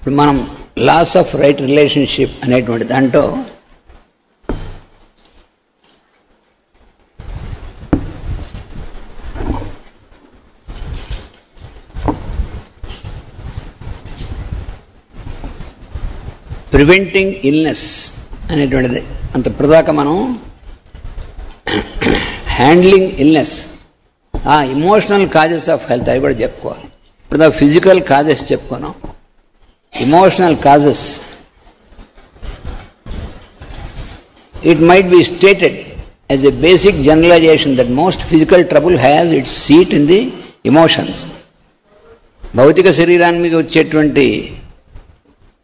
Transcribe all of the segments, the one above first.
ఇప్పుడు మనం loss of right relationship అనేటువంటి దాంట్లో ప్రివెంటింగ్ ఇల్నెస్ అనేటువంటిది అంత ఇప్పటిదాకా మనం handling illness, emotional causes of health అవి కూడా చెప్పుకోవాలి. ఇప్పుడు ఫిజికల్ కాజెస్ చెప్పుకున్నాం. Emotional causes it might be stated as a basic generalization that most physical trouble has its seat in the emotions. భౌతిక శరీరానికి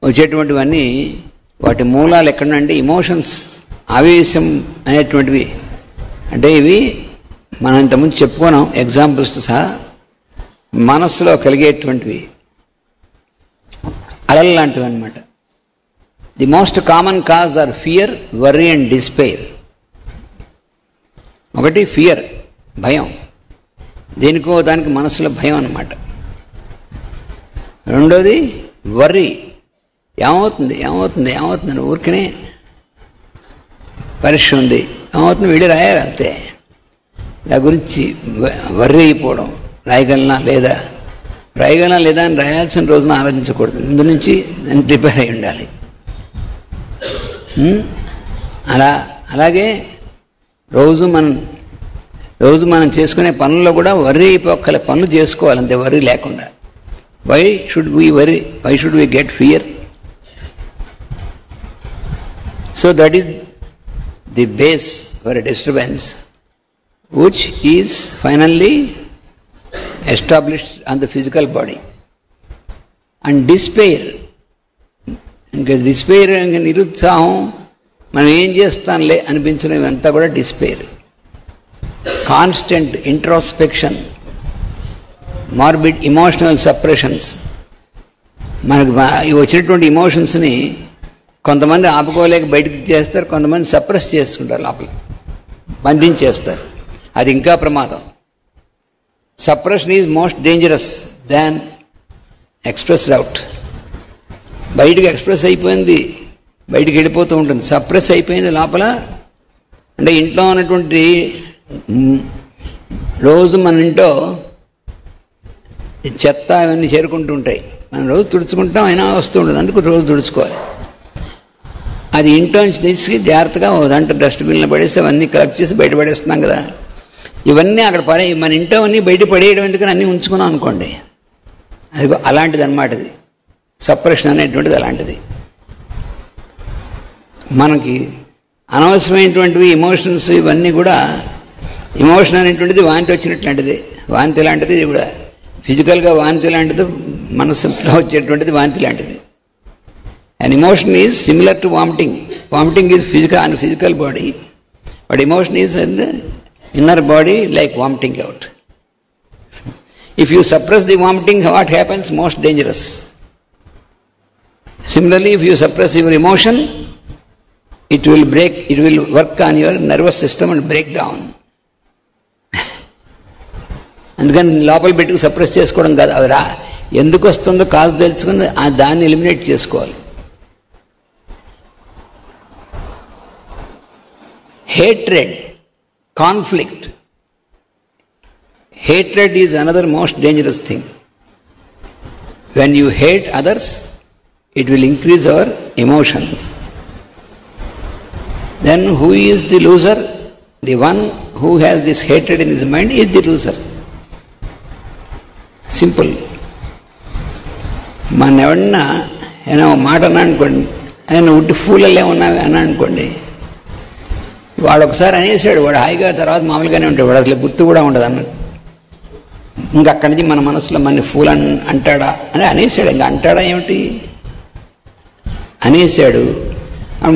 వచ్చేటువంటివన్నీ వాటి మూలాలు ఎక్కడంటే ఇమోషన్స్, ఆవేశం అనేటువంటివి. అంటే ఇవి మనం ఇంతకుముందు చెప్పుకున్నాం ఎగ్జాంపుల్స్ సహా. మనస్సులో కలిగేటువంటివి అలలు లాంటివి అన్నమాట. The most common cause or fear, worry and despair. ఒకటి ఫియర్, భయం, దేనికో దానికి మనసులో భయం అన్నమాట. రెండోది వర్రీ, ఏమవుతుంది ఏమవుతుంది ఏమవుతుంది, ఊరికనే పరీక్ష ఉంది ఏమవుతుంది వెళ్ళి రాయాలి అంతే. దాని గురించి వర్రీ అయిపోవడం, రాయగలనా లేదా అని రాయాల్సిన రోజున ఆలోచించకూడదు. ముందు నుంచి దాన్ని ప్రిపేర్ అయి ఉండాలి. అలాగే రోజు మనం చేసుకునే పనుల్లో కూడా వర్రీ అయిపోగల పనులు చేసుకోవాలి అంతే, వర్రీ లేకుండా. Why should we worry, why should we get fear? So that is the base for a disturbance which is finally established on the physical body. And despair, ఇంకా డిస్పైర్, ఇంకా నిరుత్సాహం, మనం ఏం చేస్తాంలే అనిపించడం, ఇవంతా కూడా despair. Constant introspection, morbid emotional suppressions. మనకు వచ్చినటువంటి ఇమోషన్స్ని కొంతమంది ఆపుకోలేక బయటకు చేస్తారు, కొంతమంది సప్రెస్ చేసుకుంటారు, లోపల బంధించేస్తారు. అది ఇంకా ప్రమాదం. Suppression is most dangerous than expressed out. బయటకు ఎక్స్ప్రెస్ అయిపోయింది, బయటికి వెళ్ళిపోతూ ఉంటుంది. సప్రెస్ అయిపోయింది లోపల. అంటే ఇంట్లో ఉన్నటువంటి రోజు మన ఇంట్లో చెత్త అవన్నీ చేరుకుంటూ ఉంటాయి. మనం రోజు తుడుచుకుంటాం, అయినా వస్తూ ఉంటుంది, అందుకు రోజు తుడుచుకోవాలి. అది ఇంట్లో నుంచి తీసుకు జాగ్రత్తగా దాంట్లో డస్ట్బిన్లో పడేస్తే అవన్నీ కలెక్ట్ చేసి బయట పడేస్తున్నాం కదా. ఇవన్నీ అక్కడ మన ఇంట్లో అన్నీ బయట పడేయడం ఎందుకని అన్నీ ఉంచుకున్నాం అనుకోండి, అది అలాంటిది అన్నమాట. ఇది సప్రెషన్ అనేటువంటిది అలాంటిది. మనకి అనవసరమైనటువంటివి ఎమోషన్స్ ఇవన్నీ కూడా, ఎమోషన్ అనేటువంటిది వాంతి వచ్చినట్లాంటిది, వాంతి లాంటిది. ఇది కూడా ఫిజికల్గా వాంతి లాంటిది, మనసులో వచ్చేటువంటిది వాంతి లాంటిది. And emotion is similar to vomiting. Vomiting is physical body, but emotion is in the inner body, like vomiting out. If you suppress the vomiting, what happens? Most dangerous. Similarly, if you suppress your emotion, it will work on your nervous system and break down. అందుకని లోపల పెట్టుకు suppress చేసుకోవడం కాదు, అది ఎందుకు వస్తుందో cause తెలుసుకుని దాన్ని ఎలిమినేట్ చేసుకోవాలి. Hatred, conflict. Hatred is another most dangerous thing. When you hate others, it will increase our emotions. Then who is the loser? The one who has this hatred in his mind is the loser. Simple. మన ఎవడన్నా ఏమో మాట అన్నా అనుకోండి, ఆయన ఉట్టి ఫూలల్లే ఉన్నావి అని అనుకోండి, వాడు ఒకసారి అనేసాడు, వాడు హాయిగా తర్వాత మామూలుగానే ఉంటాడు, వాడు అసలు గుర్తు కూడా ఉండదు అన్నది. ఇంకా అక్కడి నుంచి మన మనసులో మన ఫూల్ అంటాడా అని అనేసాడు. ఇంకా అంటాడా ఏమిటి అనేసాడు.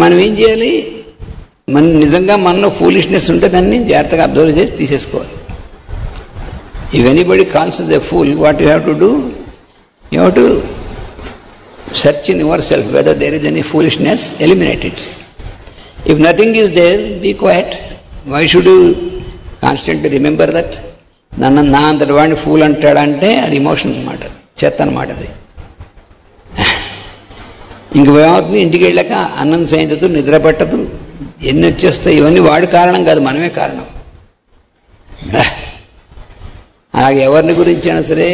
మనం ఏం చేయాలి? మన నిజంగా మనలో ఫూలిష్నెస్ ఉంటే దాన్ని జాగ్రత్తగా అబ్జర్వ్ చేసి తీసేసుకోవాలి. If anybody calls the fool, what you have to do? You have to search in yourself whether there is any foolishness, eliminate it. If nothing is there, be quiet. Why should you constantly remember that? నా అంతటి వాడిని pool అంటాడంటే అది emotion అనమాట, చెత్త అనమాట అది. ఇంక ఏమవుతుంది, ఇంటికి వెళ్ళాక అన్నం సాయంత్రం నిద్ర పట్టదు, ఎన్ని వచ్చేస్తాయి. ఇవన్నీ వాడి కారణం కాదు, మనమే కారణం. అలాగే ఎవరిని గురించి అయినా సరే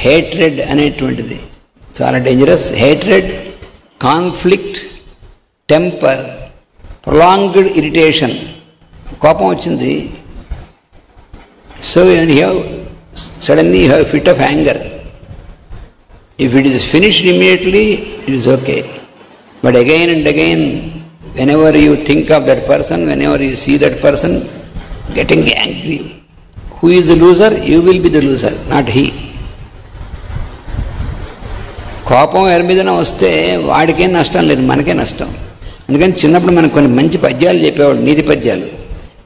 హేట్రెడ్ అనేటువంటిది చాలా dangerous. Hatred, conflict, temper, prolonged irritation. కోపం వచ్చింది, so suddenly you have a fit of anger. If it is finished immediately, it is okay. But again and again, whenever you think of that person, whenever you see that person getting angry, who is the loser? You will be the loser, not he. కోపం ఎవరి మీదన వస్తే వాడికేం నష్టం లేదు, మనకే నష్టం. అందుకని చిన్నప్పుడు మనకు కొన్ని మంచి పద్యాలు చెప్పేవాడు, నీతి పద్యాలు.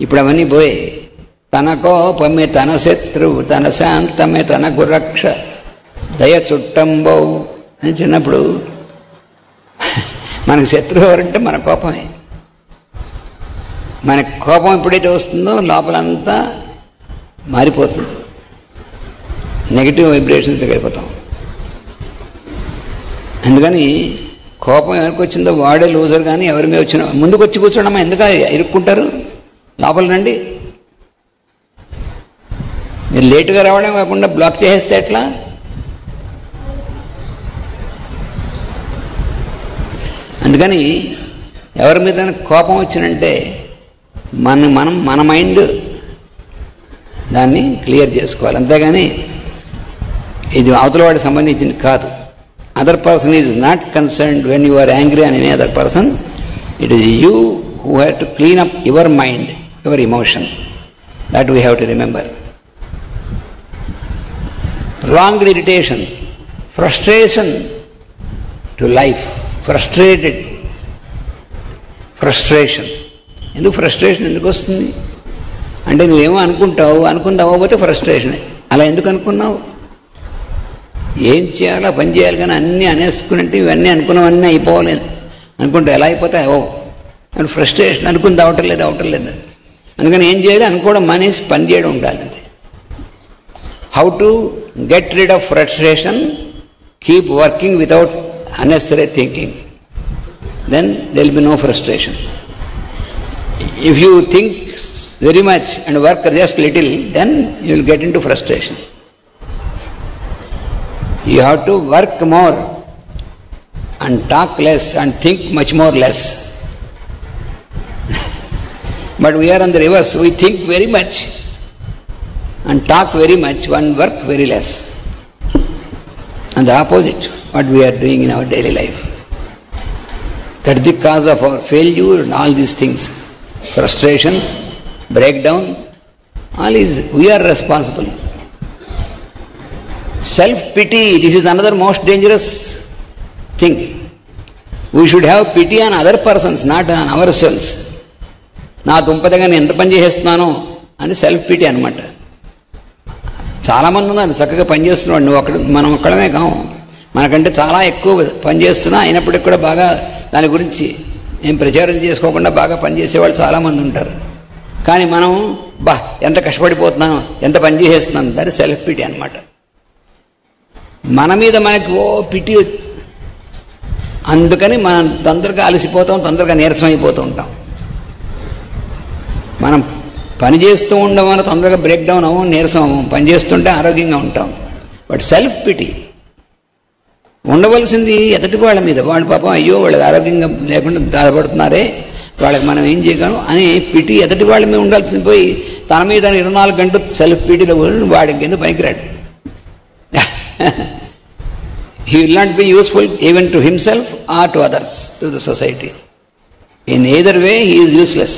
ఇప్పుడు అవన్నీ పోయి, తన కోపమే తన శత్రువు, తన శాంతమే తనకు రక్ష, దయ చుట్టంబో అని. చిన్నప్పుడు మనకు శత్రువు ఎవరంటే మన కోపమే. మన కోపం ఎప్పుడైతే వస్తుందో లోపలంతా మారిపోతుంది, నెగిటివ్ వైబ్రేషన్స్కి వెళ్ళిపోతాం. అందుకని కోపం ఎవరికి వచ్చిందో వాడే లూజర్. కానీ ఎవరి మీద వచ్చిన ముందుకు వచ్చి కూర్చోడమ్మా, ఎందుకని ఇరుక్కుంటారు, లోపల రండి. మీరు లేటుగా రావడం కాకుండా బ్లాక్ చేసేస్తే ఎట్లా? అందుకని ఎవరి మీద కోపం వచ్చినంటే మన మైండ్ దాన్ని క్లియర్ చేసుకోవాలి. అంతేగాని ఇది అవతల వాడికి సంబంధించింది కాదు. Other person is not concerned when you are angry on any other person. It is you who have to clean up your mind, your emotion. That we have to remember. Prolonged irritation, frustration to life, frustration. ఎందుకు frustration ఎందుకు వస్తుంది అంటే, నువ్వేమో అనుకుంటావు, అనుకుంది అవ్వకపోతే frustration. అలా ఎందుకు అనుకున్నావు? ఏం చేయాలో పని చేయాలి, కానీ అన్నీ అనేసుకున్నట్టు ఇవన్నీ అనుకున్నవన్నీ అయిపోవాలి అనుకుంటే ఎలా అయిపోతాయి? ఓ ఫ్రస్ట్రేషన్, అనుకుంది అవటం లేదు. అందుకని ఏం చేయాలి, అనుకోవడం మానేసి పని చేయడం ఉండాలి. How to get rid of frustration? Keep working without unnecessary thinking. Then there will be no frustration. If you think very much and work just little, then you will get into frustration. You have to work more and talk less and think much more less. But we are on the reverse. We think very much and talk very much and work very less. And the opposite, what we are doing in our daily life. That is the cause of our failure and all these things. Frustrations, breakdown, all is, we are responsible. Self-pity, this is another most dangerous thing. We should have pity on other persons, not on ourselves. నా దుంపదగా నేను ఎంత పని చేసేస్తున్నానో అని self pity అనమాట. చాలామంది ఉన్నారు చక్కగా పనిచేస్తున్నాడు, మనం ఒక్కడమే కాము, మనకంటే చాలా ఎక్కువ పనిచేస్తున్నా అయినప్పటికీ కూడా బాగా దాని గురించి నేను ప్రచారం చేసుకోకుండా బాగా పనిచేసేవాళ్ళు చాలామంది ఉంటారు. కానీ మనం ఎంత కష్టపడిపోతున్నాను, ఎంత పని చేసేస్తున్నాను, దాని సెల్ఫ్ పిటీ అనమాట. మన మీద మనకి పిటీ, అందుకని మనం తొందరగా అలసిపోతాం, తొందరగా నీరసం అయిపోతూ ఉంటాం. మనం పని చేస్తూ ఉండడం వల్ల తొందరగా బ్రేక్ డౌన్ అవ్వం, నీరసం అవ్వం, పని చేస్తుంటే ఆరోగ్యంగా ఉంటాం. బట్ సెల్ఫ్ పిటీ ఉండవలసింది ఎదుటి వాళ్ళ మీద. వాళ్ళు పాపం అయ్యో వాళ్ళకి ఆరోగ్యంగా లేకుండా బాధపడుతున్నారే, వాళ్ళకి మనం ఏం చేయగలం అని పిటీ ఎదుటి వాళ్ళ మీద ఉండాల్సింది పోయి తన మీద 24 గంటలు సెల్ఫ్ పిటీలో వాడికి ఎందుకు పనికిరాడు. He will not be useful even to himself or to others, to the society. In either way he is useless.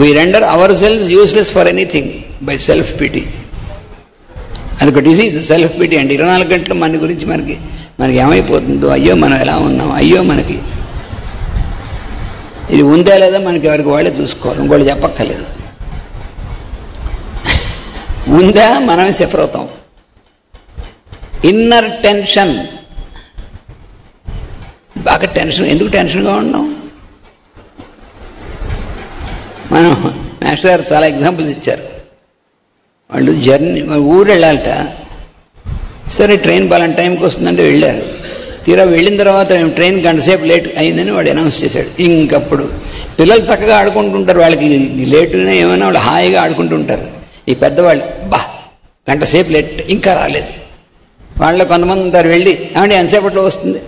We render ourselves useless for anything by self-pity. అదొక డిసీజ్ సెల్ఫ్-పిటీ అంటే. 24 గంటలు మన గురించి మనకి ఏమైపోతుందో, అయ్యో మనం ఎలా ఉన్నాం, అయ్యో మనకి ఇది ఉందా లేదా మనకి ఎవరికి వాళ్ళే చూసుకోవాలి, ఇంకోళ్ళు చెప్పక్కర్లేదు. ఉందా మనమే సఫర్ అవుతాం. ఇన్నర్ టెన్షన్, బాగా టెన్షన్. ఎందుకు టెన్షన్గా ఉన్నాం? మనం మాస్టర్ గారు చాలా ఎగ్జాంపుల్స్ ఇచ్చారు. వాళ్ళు ఊరు వెళ్ళాలట, సరే ట్రైన్ బాగా టైంకి వస్తుందంటే వెళ్ళారు. తీరా వెళ్ళిన తర్వాత ట్రైన్ గంటసేపు లేట్ అయిందని వాడు అనౌన్స్ చేశాడు. ఇంకప్పుడు పిల్లలు చక్కగా ఆడుకుంటుంటారు, వాళ్ళకి లేటునే ఏమైనా వాళ్ళు హాయిగా ఆడుకుంటుంటారు. ఈ పెద్దవాళ్ళు గంటసేపు లేట్ ఇంకా రాలేదు. వాళ్ళు కొంతమంది ఉంటారు, వెళ్ళి ఏమంటే ఎంతసేపట్లో వస్తుంది,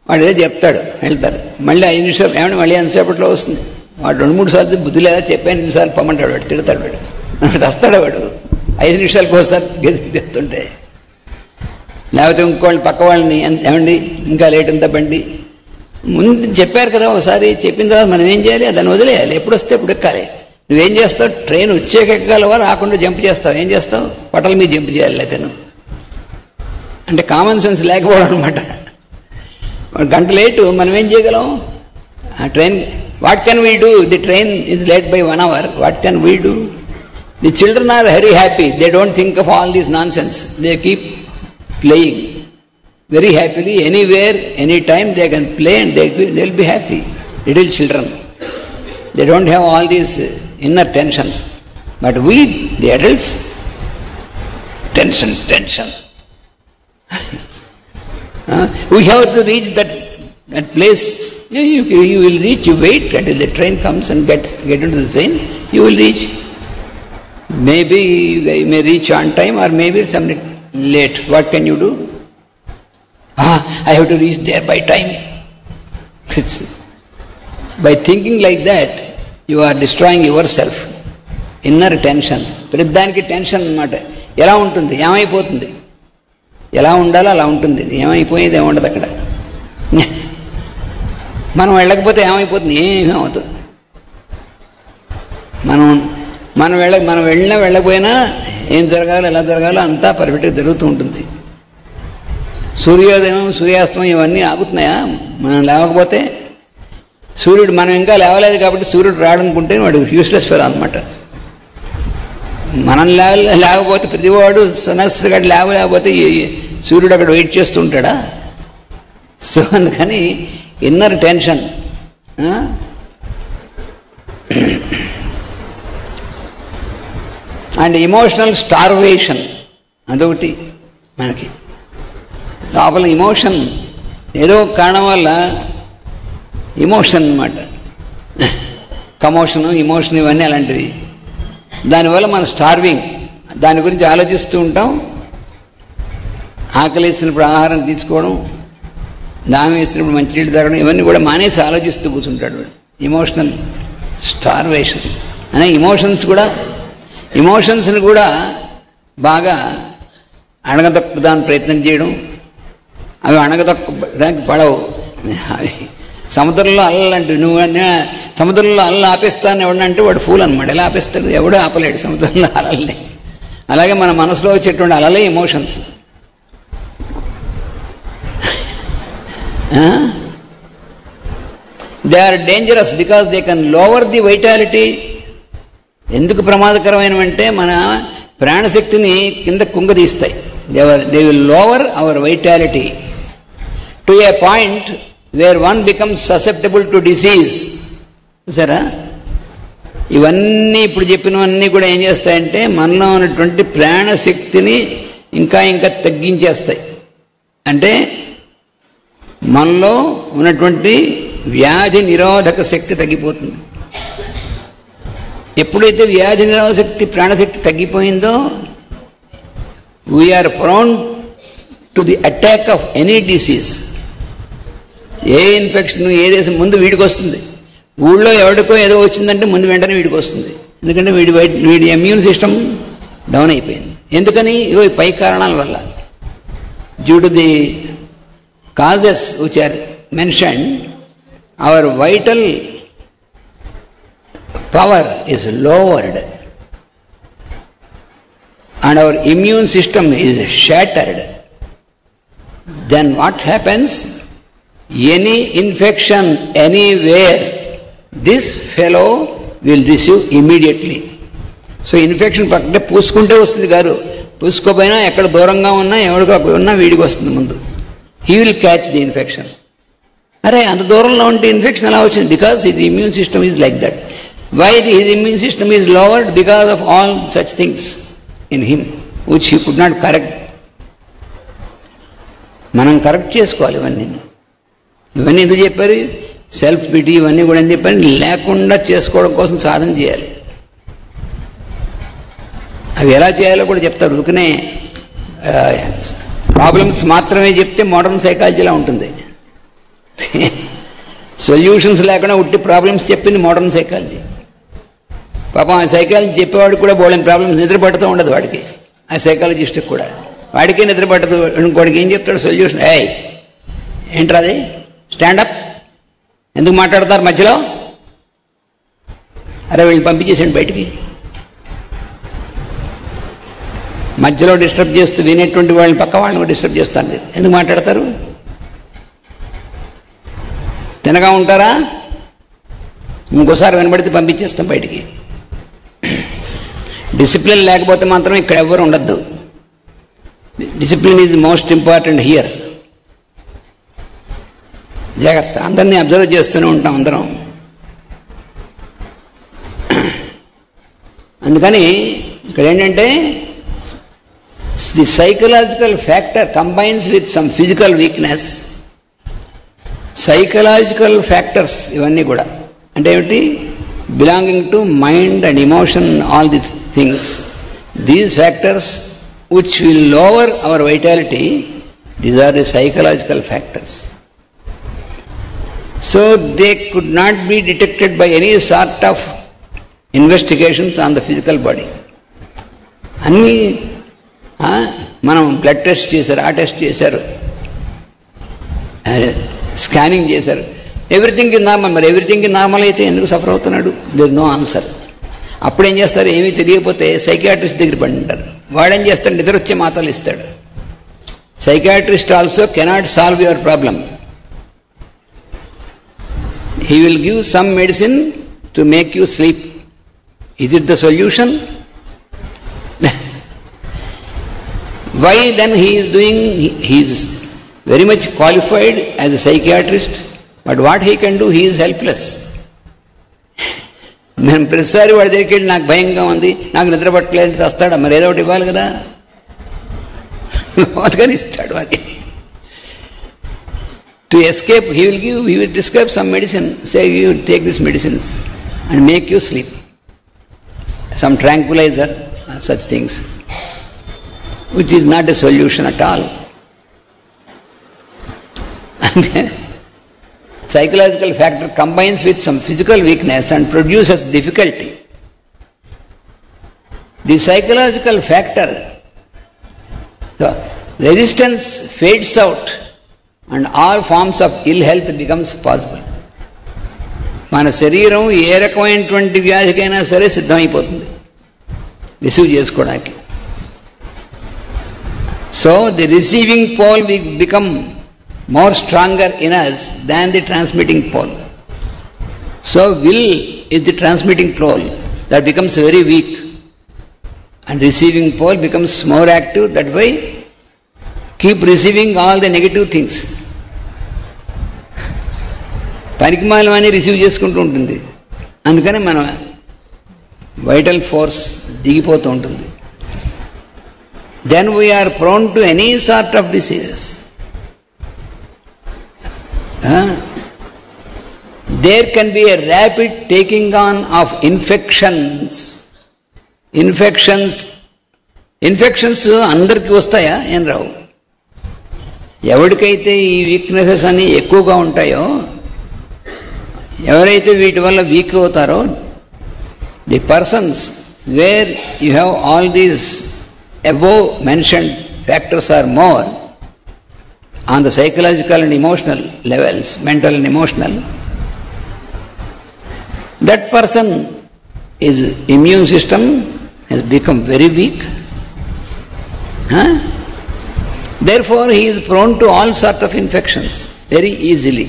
వాడు ఏదో చెప్తాడు, వెళ్తారు. మళ్ళీ 5 నిమిషాలు ఏమంటే మళ్ళీ ఎంతసేపట్లో వస్తుంది. వాడు 2-3 సార్లు బుద్ధి లేదా చెప్పాను, 2 సార్లు పొమ్మంటాడు, వాడు తిడతాడు, వాడు వస్తాడు, వాడు 5 నిమిషాలకు ఒకసారి గది తెస్తుంటే. లేకపోతే ఇంకోళ్ళు పక్క వాళ్ళని ఏమండి ఇంకా లేట్ అంతా బండి ముందు చెప్పారు కదా, ఒకసారి చెప్పిన తర్వాత మనం ఏం చేయాలి, దాన్ని వదిలేయాలి, ఎప్పుడు వస్తే ఎప్పుడు ఎక్కాలి. నువ్వేం చేస్తావు, ట్రైన్ వచ్చాక ఎక్కగలవా, రాకుండా జంప్ చేస్తావు, ఏం చేస్తావు, పటల మీద జంప్ చేయాలి. అయితే నువ్వు అంటే కామన్ సెన్స్ లేకపోవడం అనమాట. గంట లేటు మనం ఏం చేయగలం, ఆ train. What can we do, the train is late by 1 hour, what can we do. The children are very happy, they don't think of all these nonsense, they keep playing very happily, anywhere, anytime they can play and they will be happy. Little children, they don't have all these inner tensions. But we, the adults, tension. We have to reach that place. You will reach, you wait until the train comes and get into the train, you will reach. Maybe you may reach on time or maybe some late. What can you do? I have to reach there by time. By thinking like that, you are destroying yourself. Inner tension. ప్రతిదానికి tension అన్నమాట. ఎలా ఉంటుంది, ఏమైపోతుంది, ఎలా ఉండాలో అలా ఉంటుంది, ఏమైపోయేది ఏముండదు అక్కడ. మనం వెళ్ళకపోతే ఏమైపోతుంది, ఏమీ అవుతుంది. మనం వెళ్ళినా వెళ్ళకపోయినా ఏం జరగాలో ఎలా జరగాలో అంతా పర్ఫెక్ట్గా జరుగుతూ ఉంటుంది. సూర్యోదయం సూర్యాస్తమయం ఇవన్నీ ఆగుతున్నాయా మనం లేవకపోతే? సూర్యుడు మనం ఇంకా లేవలేదు కాబట్టి సూర్యుడు రాడనుకుంటే వాడు యూస్లెస్ ఫెలో అనమాట. మనం లేకపోతే ప్రతివాడు సనస్సుగా లేకపోతే సూర్యుడు అక్కడ వెయిట్ చేస్తూ ఉంటాడా? సో అందుకని inner tension. And emotional starvation అదొకటి మనకి. లోపల ఎమోషన్ ఏదో కారణం వల్ల ఎమోషన్ అన్నమాట, కమోషను ఎమోషన్ ఇవన్నీ అలాంటివి. దానివల్ల మనం స్టార్వింగ్, దాని గురించి ఆలోచిస్తూ ఉంటాం. ఆకలి వేసినప్పుడు ఆహారం తీసుకోవడం, దాహం వేసినప్పుడు మంచినీళ్ళు తాగడం, ఇవన్నీ కూడా మానేసి ఆలోచిస్తూ కూర్చుంటాడు వాడు. ఎమోషనల్ స్టార్వేషన్ అనే ఎమోషన్స్ని కూడా బాగా అణగదొక్కడానికి ప్రయత్నం చేయడం. అవి అణగదొక్కడానికి పడవు. అవి సముద్రంలో అల్లలాంటివి. నువ్వు సముద్రంలో అల్ల ఆపేస్తాను ఎవడంటే వాడు ఫూల్ అనమాట. ఎలా ఆపేస్తాడు? ఎవడో ఆపలేడు సముద్రంలో అలల్ని. అలాగే మన మనసులో వచ్చేటువంటి అలలే emotions. They are dangerous because they can lower the vitality. ఎందుకు ప్రమాదకరమైనవంటే మన ప్రాణశక్తిని కింద కుంగదీస్తాయి. They will lower our vitality to a point where one becomes susceptible to disease. చూసారా, ఇవన్నీ ఇప్పుడు చెప్పినవన్నీ కూడా ఏం చేస్తాయంటే మనలో ఉన్నటువంటి ప్రాణశక్తిని ఇంకా తగ్గించేస్తాయి. అంటే మనలో ఉన్నటువంటి వ్యాధి నిరోధక శక్తి తగ్గిపోతుంది. ఎప్పుడైతే వ్యాధి నిరోధక శక్తి ప్రాణశక్తి తగ్గిపోయిందో we are prone to the attack of any disease. ఏ ఇన్ఫెక్షన్ ఏదేసి ముందు వీడికి వస్తుంది. ఊళ్ళో ఎవరికో ఏదో వచ్చిందంటే ముందు వెంటనే వీడికి వస్తుంది. ఎందుకంటే వీడి ఇమ్యూన్ సిస్టమ్ డౌన్ అయిపోయింది. ఎందుకని? ఇగో ఈ పై కారణాల వల్ల. Due to the causes which are mentioned, our vital power is lowered and our immune system is shattered. Then what happens? Any infection anywhere, this fellow will receive immediately. So infection పక్కనే పూసుకుంటే వస్తుంది కాదు, పూసుకోపోయినా ఎక్కడ దూరంగా ఉన్నా ఎవరికో ఉన్నా వీడికి వస్తుంది ముందు. He will catch the infection. అరే అంత దూరంలో ఉంటే ఇన్ఫెక్షన్ ఎలా వచ్చింది? Because his immune system is like that. Why his immune system is lowered? Because of all such things in him which he could not correct. మనం correct చేసుకోవాలి ఇవన్నీ. ఇవన్నీ ఎందుకు చెప్పారు? సెల్ఫ్ పిటీ ఇవన్నీ కూడా ఎందుకు చెప్పారు? లేకుండా చేసుకోవడం కోసం సాధన చేయాలి. అవి ఎలా చేయాలో కూడా చెప్తారు. ఉరికనే ప్రాబ్లమ్స్ మాత్రమే చెప్తే మోడర్న్ సైకాలజీలా ఉంటుంది. సొల్యూషన్స్ లేకుండా ఉట్టి ప్రాబ్లమ్స్ చెప్పింది మోడర్న్ సైకాలజీ. పాపం ఆ సైకాలజీ చెప్పేవాడికి కూడా బోల్డెన్ ప్రాబ్లమ్స్ నిద్ర పడుతూ ఉండదు వాడికి. ఆ సైకాలజిస్ట్కి కూడా వాడికే నిద్ర పట్టదు. ఇంకోటికి ఏం చెప్తాడు సొల్యూషన్? ఏంట్రా అది, స్టాండప్, ఎందుకు మాట్లాడతారు మధ్యలో? అరే వీళ్ళని పంపించేసండి బయటికి. మధ్యలో డిస్టర్బ్ చేస్తూ వినేటువంటి వాళ్ళని పక్క వాళ్ళని కూడా డిస్టర్బ్ చేస్తాను. ఎందుకు మాట్లాడతారు? తినగా ఉంటారా? ఇంకోసారి వినబడితే పంపించేస్తాం బయటికి. డిసిప్లిన్ లేకపోతే మాత్రం ఇక్కడ ఎవ్వరు ఉండద్దు. Discipline is most important here. జాగ్రత్త, అందరినీ అబ్జర్వ్ చేస్తూనే ఉంటాం అందరం. అందుకని ఇక్కడ ఏంటంటే the psychological factor combines with some physical weakness. Psychological factors ఇవన్నీ కూడా అంటే ఏమిటి? Belonging to mind and emotion, all these things, these factors which will lower our vitality, these are the psychological factors. So they could not be detected by any sort of investigations on the physical body. అన్నీ మనం blood test చేశారు, ఆ test చేశారు, scanning చేశారు, everything normal. మరి everything normal అయితే ఎందుకు suffer అవుతున్నాడు? There no answer. అప్పుడేం చేస్తారు? ఏమీ తెలియకపోతే సైకియాట్రిస్ట్ దగ్గర పడింటారు. వాడేం చేస్తాడు? నిద్ర వచ్చే మాటలు ఇస్తాడు. Psychiatrist also cannot solve your problem. He will give some medicine to make you sleep. Is it the solution? Why then he is doing? He is very much qualified as a psychiatrist, but what he can do? He is helpless. మేము ప్రతిసారి వాడి దగ్గరికి వెళ్ళి నాకు భయంగా ఉంది, నాకు నిద్ర పట్టలేదు వస్తాడా? మరి ఏదో ఒకటి ఇవ్వాలి కదా, అందుకని ఇస్తాడు. అది to escape he will prescribe some medicine, say you take this medicines and make you sleep, some tranquilliser, such things, which is not a solution at all. Psychological factor combines with some physical weakness and produces difficulty. The psychological factor, so resistance fades out and all forms of ill health becomes possible. మన శరీరం ఏ రకమైనటువంటి వ్యాధికైనా సరే సిద్ధమైపోతుంది receive చేసుకోవడానికి. So the receiving pole will become more stronger in us than the transmitting pole. So will is the transmitting pole that becomes very weak and receiving pole becomes more active. That way keep receiving all the negative things. పరికమాలమని receive చేసుకుంటూ ఉంటుంది. అందుకని మన vital force దిగిపోతూ ఉంటుంది. Then we are prone to any sort of diseases. There can be a rapid taking on of infections. Infections అందరికీ వస్తాయా? ఏం రావు. ఎవరికైతే ఈ వీక్నెసెస్ అన్నీ ఎక్కువగా ఉంటాయో, ఎవరైతే వీటి వల్ల వీక్ అవుతారో, the persons where you have all these above mentioned factors are more on the psychological and emotional levels, mental and emotional, that person, his immune system has become very weak. Therefore he is prone to all sorts of infections very easily.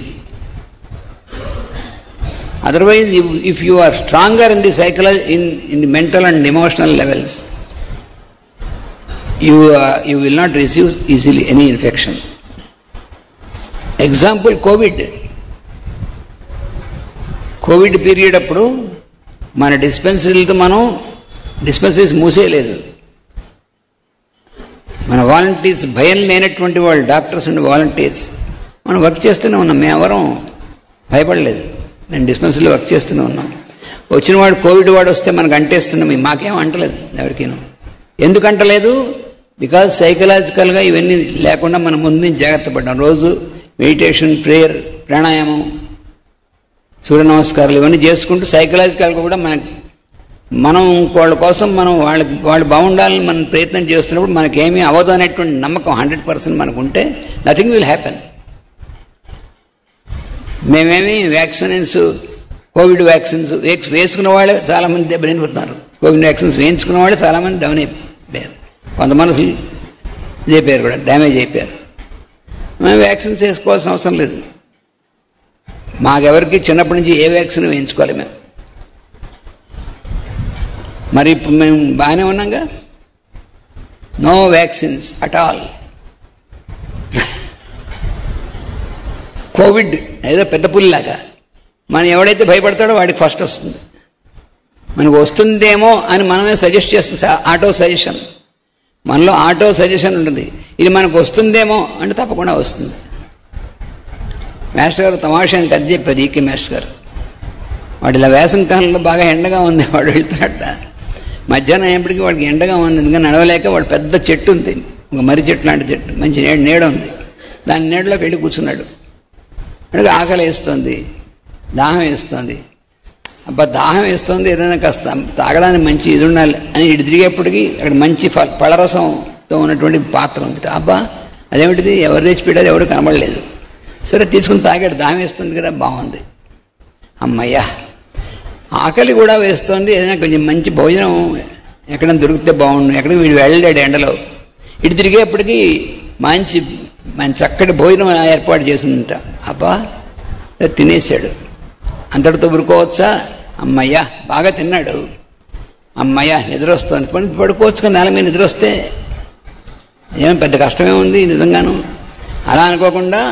Otherwise, if you are stronger in the in the mental and emotional levels, you will not receive easily any infection. Example Covid period అప్పుడు మన డిస్పెన్సరీలతో మనం dispensaries మూసేయలేదు. మన volunteers భయం లేనటువంటి వాళ్ళు, doctors and volunteers మనం work చేస్తూనే ఉన్నాం. మేమెవరం భయపడలేదు. నేను డిస్పెన్సరీలో వర్క్ చేస్తూనే ఉన్నాం. వచ్చిన వాడు కోవిడ్ వాడు వస్తే మనకు అంటేస్తున్నాం, మాకేం అంటలేదు ఎవరికీను. ఎందుకు అంటలేదు? బికాజ్ సైకలాజికల్గా ఇవన్నీ లేకుండా మనం ముందు నుంచి జాగ్రత్త పడ్డాం. రోజు మెడిటేషన్, ప్రేయర్, ప్రాణాయామం, సూర్య నమస్కారాలు ఇవన్నీ చేసుకుంటూ సైకలాజికల్గా కూడా మనం వాళ్ళ కోసం వాళ్ళు బాగుండాలని మనం ప్రయత్నం చేస్తున్నప్పుడు మనకేమీ అవ్వదు అనేటువంటి నమ్మకం 100% మనకు ఉంటే నథింగ్ విల్ హ్యాపెన్. మేమేమి వ్యాక్సిన్స్, కోవిడ్ వ్యాక్సిన్స్ వేసుకున్న వాళ్ళే చాలామంది దెబ్బతినిపోతున్నారు. కోవిడ్ వ్యాక్సిన్స్ వేయించుకున్న వాళ్ళే చాలామంది డౌన్ అయిపోయారు. కొంతమంది ఇదైపోయారు కూడా, డ్యామేజ్ అయిపోయారు. మేము వ్యాక్సిన్స్ వేసుకోవాల్సిన అవసరం లేదు. మాకెవరికి చిన్నప్పటి నుంచి ఏ వ్యాక్సిన్ వేయించుకోవాలి మేము. మరి ఇప్పుడు మేము బాగానే ఉన్నాంగా. No vaccines at all. Covid ఏదో పెద్ద పుల్లిలాగా మనం ఎవడైతే భయపడతాడో వాడికి ఫస్ట్ వస్తుంది. మనకు వస్తుందేమో అని మనమే సజెస్ట్ చేస్తుంది. ఆటో సజెషన్, మనలో ఆటో సజెషన్ ఉంటుంది. ఇది మనకు వస్తుందేమో అంటే తప్పకుండా వస్తుంది. మాస్టర్ గారు తమాషానికి అది చెప్పారు, ఈకే మాస్టర్ గారు. వాడు ఇలా వేసవి కాలంలో బాగా ఎండగా ఉంది, వాడు వెళ్తాడట. మధ్యాహ్నం అయ్యేప్పటికీ వాడికి ఎండగా ఉంది, ఇంకా నడవలేక వాడు పెద్ద చెట్టు ఉంది, ఒక మర్రి చెట్టు లాంటి చెట్టు, మంచి నీడ ఉంది. దాని నీడలోకి వెళ్ళి కూర్చున్నాడు. అడిగి ఆకలి వేస్తుంది, దాహం వేస్తుంది. అబ్బా దాహం వేస్తుంది, ఏదైనా కాస్త తాగడానికి మంచి ఇది ఉండాలి అని ఇటు తిరిగేప్పటికీ అక్కడ మంచి పళ్ళరసంతో ఉన్నటువంటి పాత్ర ఉంది. అబ్బా అదేమిటిది, ఎవరు తెచ్చిపెట్టారు, ఎవరు కనబడలేదు. సరే తీసుకుని తాగాడు, దాహం వేస్తుంది కదా, బాగుంది. అమ్మయ్యా ఆకలి కూడా వేస్తుంది, ఏదైనా కొంచెం మంచి భోజనం ఎక్కడైనా దొరికితే బాగుండు. ఎక్కడికి వీడు వెళ్ళాడు ఎండలో. ఇటు తిరిగేప్పటికీ మంచి చక్కటి భోజనం ఏర్పాటు చేసిందంట. అబ్బా తినేసాడు. అంతటితో ఊరుకోవచ్చా? అమ్మయ్యా బాగా తిన్నాడు, అమ్మయ్యా నిద్ర వస్తుంది, పడుకోవచ్చు కదా నేల మీద. నిద్ర వస్తే ఏమో పెద్ద కష్టమే ఉంది నిజంగాను. అలా అనుకోకుండా